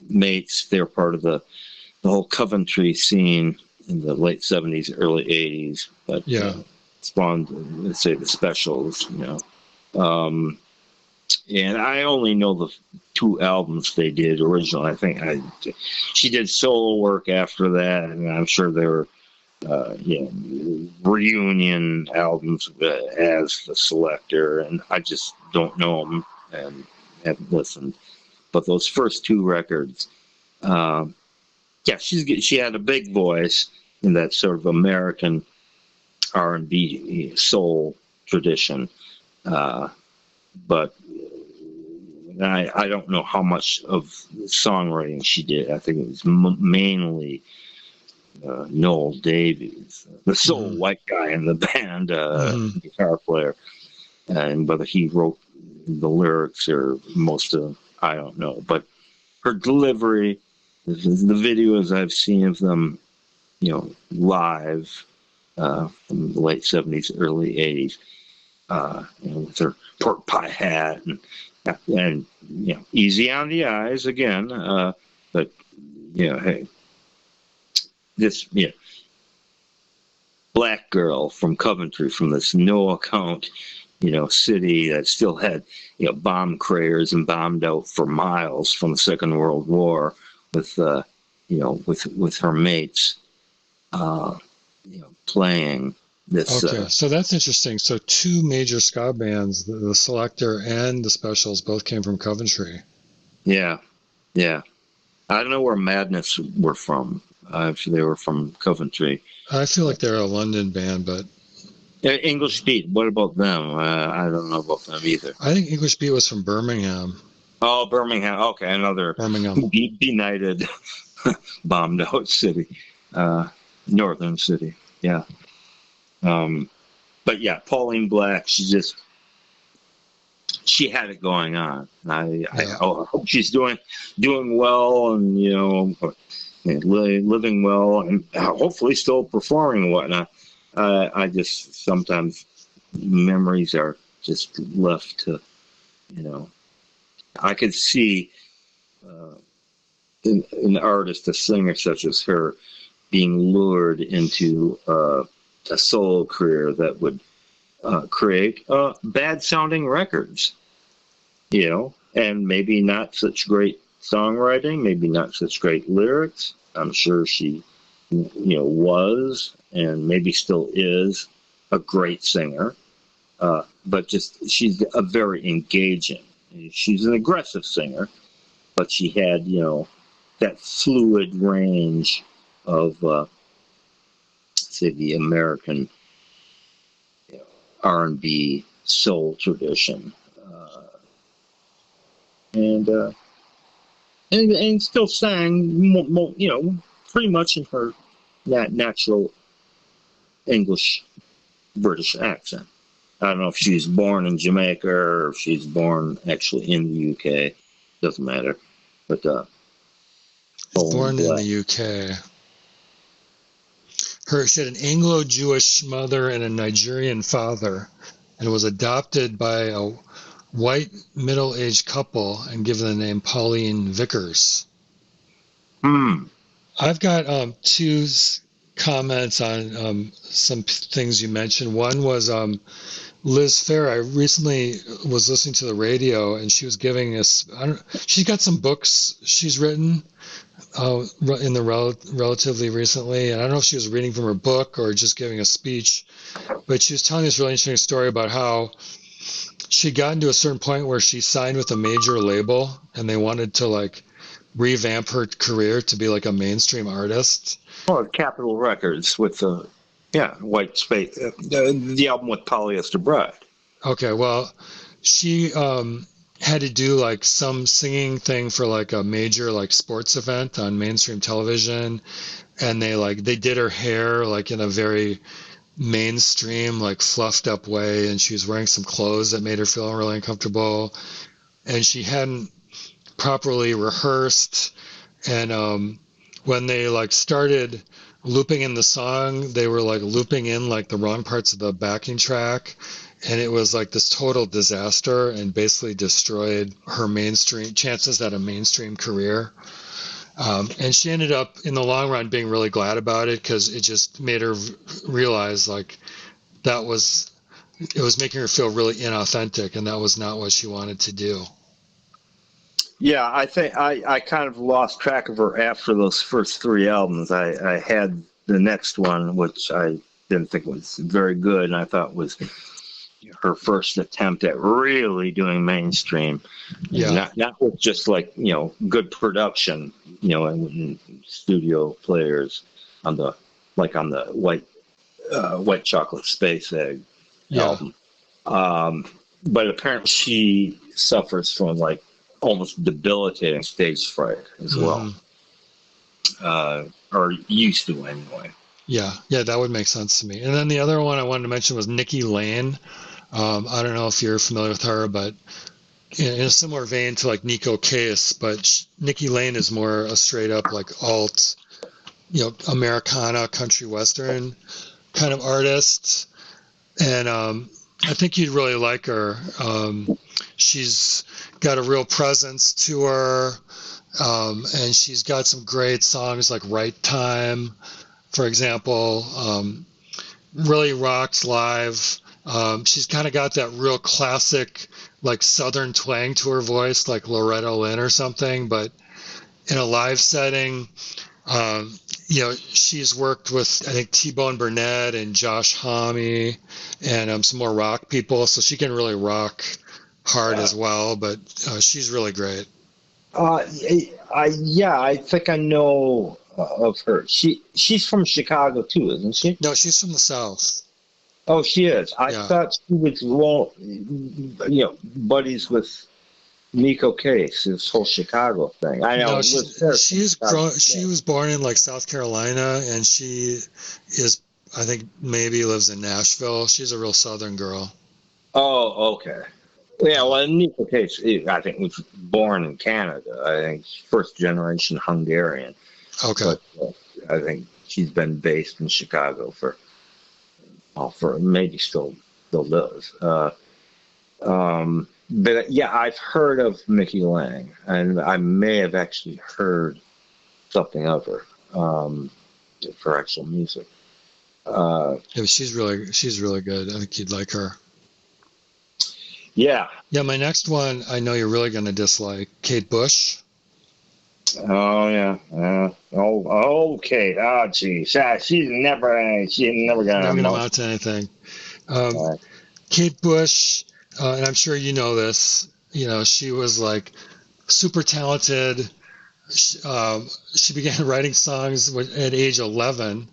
mates. They were part of the whole Coventry scene in the late 70s, early 80s. But spawned, let's say, the Specials, and I only know the 2 albums they did originally. I think she did solo work after that, and I'm sure there were reunion albums as The Selecter, and I just don't know them and haven't listened. But those first 2 records, yeah, she had a big voice in that sort of American R&B soul tradition, but I don't know how much of songwriting she did. I think it was mainly Noel Davies, the sole white guy in the band, guitar player, and whether he wrote the lyrics or most of, I don't know. But her delivery, the videos I've seen of them, live from the late 70s, early 80s, with her pork pie hat and easy on the eyes again, but hey, this black girl from Coventry, from this no account city that still had bomb craters and bombed out for miles from the Second World War, with with her mates playing this. Okay, so that's interesting. So two major ska bands, the Selector and the Specials, both came from Coventry. Yeah. I don't know where Madness were from. If they were from Coventry. I feel like they're a London band, but English Beat. What about them? I don't know about them either. I think English Beat was from Birmingham. Oh, Birmingham. Okay, another Birmingham benighted, bombed out city, northern city. Yeah. But yeah, Pauline Black. She had it going on. I hope she's doing well, and living well, and hopefully still performing and whatnot. I just sometimes memories are just left to, I could see an artist, a singer such as her, being lured into a solo career that would create bad sounding records, and maybe not such great songwriting, maybe not such great lyrics. I'm sure she, was and maybe still is a great singer, but just she's a very engaging. She's an aggressive singer, but she had, that fluid range of, say, the American R&B soul tradition, and still sang, pretty much in her natural English British accent. I don't know if she's born in Jamaica or if she's born actually in the UK. Doesn't matter. But born in the UK. She had an Anglo-Jewish mother and a Nigerian father, and was adopted by a white middle-aged couple and given the name Pauline Vickers. I've got two comments on some things you mentioned. One was Liz Phair. I recently was listening to the radio, and she was giving us, she's got some books she's written in the relatively recently, and I don't know if she was reading from her book or just giving a speech, but she was telling this really interesting story about how she got into a certain point where she signed with a major label, and they wanted to revamp her career to be like a mainstream artist. Well, Capitol Records with the White Space, the album with Polyester Bride. Okay, well, she had to do some singing thing for a major sports event on mainstream television, and they did her hair in a very mainstream fluffed up way, and she was wearing some clothes that made her feel really uncomfortable, and she hadn't properly rehearsed, and when they started looping in the song, they were looping in the wrong parts of the backing track, and it was this total disaster and basically destroyed her chances at a mainstream career. And she ended up in the long run being really glad about it, because it just made her realize it was making her feel really inauthentic, and that was not what she wanted to do. Yeah, I think I kind of lost track of her after those first three albums. I had the next one, which I didn't think was very good, and I thought was her first attempt at really doing mainstream. Yeah. Not with just like, good production, and studio players on the White Chocolate Space Egg album. But apparently she suffers from like almost debilitating stage fright as well. Or used to anyway. Yeah, that would make sense to me. And then the other one I wanted to mention was Nikki Lane. I don't know if you're familiar with her, but in a similar vein to like Nico Case, but Nikki Lane is more a straight up like alt, Americana, country western kind of artist. And I think you'd really like her. She's got a real presence to her, and she's got some great songs like Right Time, for example. Really rocks live. She's kind of got that real classic, like Southern twang to her voice, like Loretta Lynn or something. But in a live setting, she's worked with, I think, T-Bone Burnett and Josh Homme and some more rock people. So she can really rock hard as well. But she's really great. I think I know of her. She's from Chicago too, isn't she? No, she's from the South. Oh, she is. I thought she was buddies with Nico Case, this whole Chicago thing. I know. No, she was born in like South Carolina, and she is, I think, maybe lives in Nashville. She's a real Southern girl. Oh, okay. Yeah, well, Nico Case, I think, was born in Canada. I think first generation Hungarian. Okay. But I think she's been based in Chicago for maybe still does. But yeah, I've heard of Nikki Lane, and I may have actually heard something of her for actual music. She's really good. I think you'd like her. Yeah. Yeah, my next one I know you're really going to dislike, Kate Bush. Oh yeah. Kate. Oh geez. She's never gonna amount to anything. Kate Bush, and I'm sure you know this. She was like super talented. She began writing songs at age 11.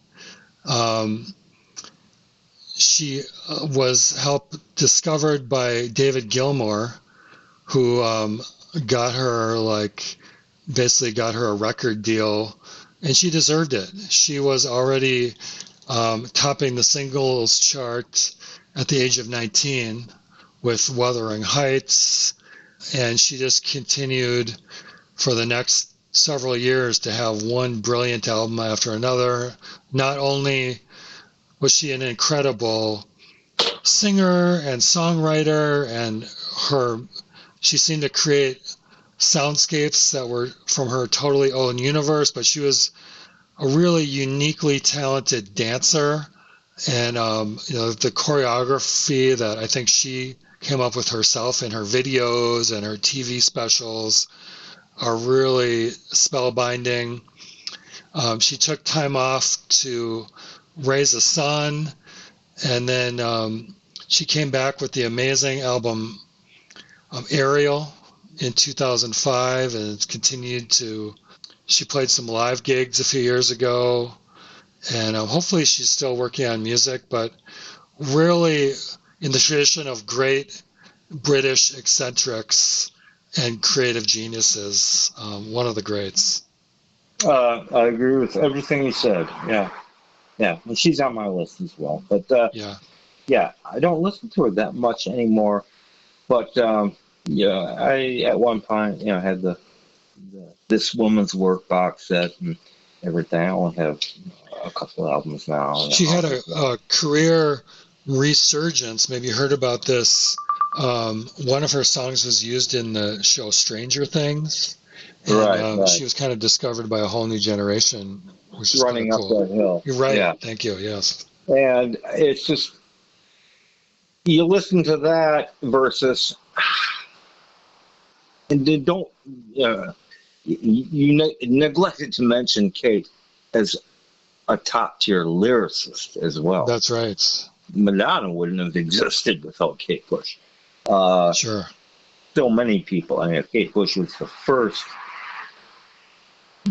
She was discovered by David Gilmour, who got her a record deal, and she deserved it. She was already topping the singles chart at the age of 19 with Wuthering Heights, and she just continued for the next several years to have one brilliant album after another. Not only was she an incredible singer and songwriter, and she seemed to create soundscapes that were from her totally own universe, but she was a really uniquely talented dancer. And the choreography that I think she came up with herself in her videos and her TV specials are really spellbinding. She took time off to raise a son, and then she came back with the amazing album Ariel in 2005, and it's continued to. She played some live gigs a few years ago, and hopefully she's still working on music, but really in the tradition of great British eccentrics and creative geniuses, one of the greats. I agree with everything you said. Yeah, and she's on my list as well. But yeah, I don't listen to her that much anymore. But I at one point had the This Woman's Work box set and everything. I only have a couple of albums now. She had a career resurgence. Maybe you heard about this. One of her songs was used in the show Stranger Things. And, right. She was kind of discovered by a whole new generation, which is running up cool. that hill. You're right. Yeah. Thank you. Yes. And it's just, you listen to that versus, and they don't, you neglected to mention Kate as a top tier lyricist as well. That's right. Madonna wouldn't have existed without Kate Bush. Sure. So many people. I mean, Kate Bush was the first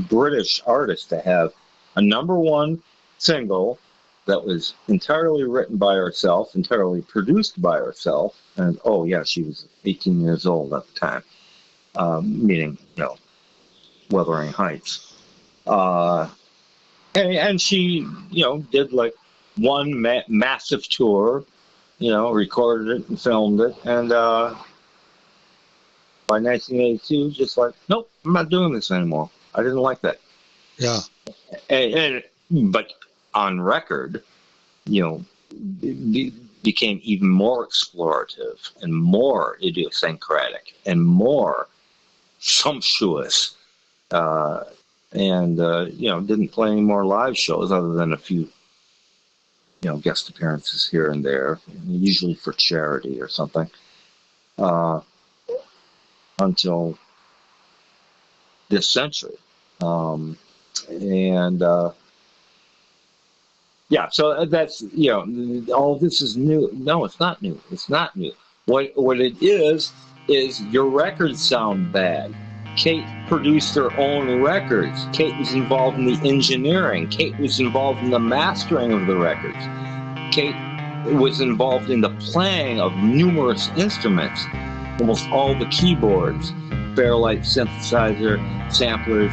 British artist to have a #1 single that was entirely written by herself, entirely produced by herself, and she was 18 years old at the time, meaning, Wuthering Heights. And she, did like one massive tour, recorded it and filmed it, and by 1982, just like, nope, I'm not doing this anymore. I didn't like that. Yeah. But on record, became even more explorative and more idiosyncratic and more sumptuous, and didn't play any more live shows other than a few, guest appearances here and there, usually for charity or something, until this century. So that's, all this is new. No, it's not new. It's not new. What it is your records sound bad. Kate produced her own records. Kate was involved in the engineering. Kate was involved in the mastering of the records. Kate was involved in the playing of numerous instruments, almost all the keyboards, Fairlight synthesizer, samplers,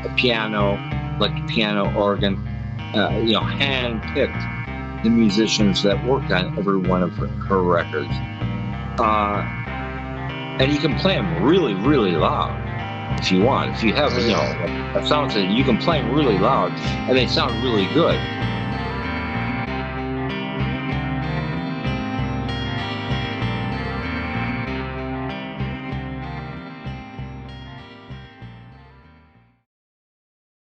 a piano, like a piano organ, hand-picked the musicians that worked on every one of her records. And you can play them really, really loud if you want. If you have, a sound system, you can play them really loud, and they sound really good.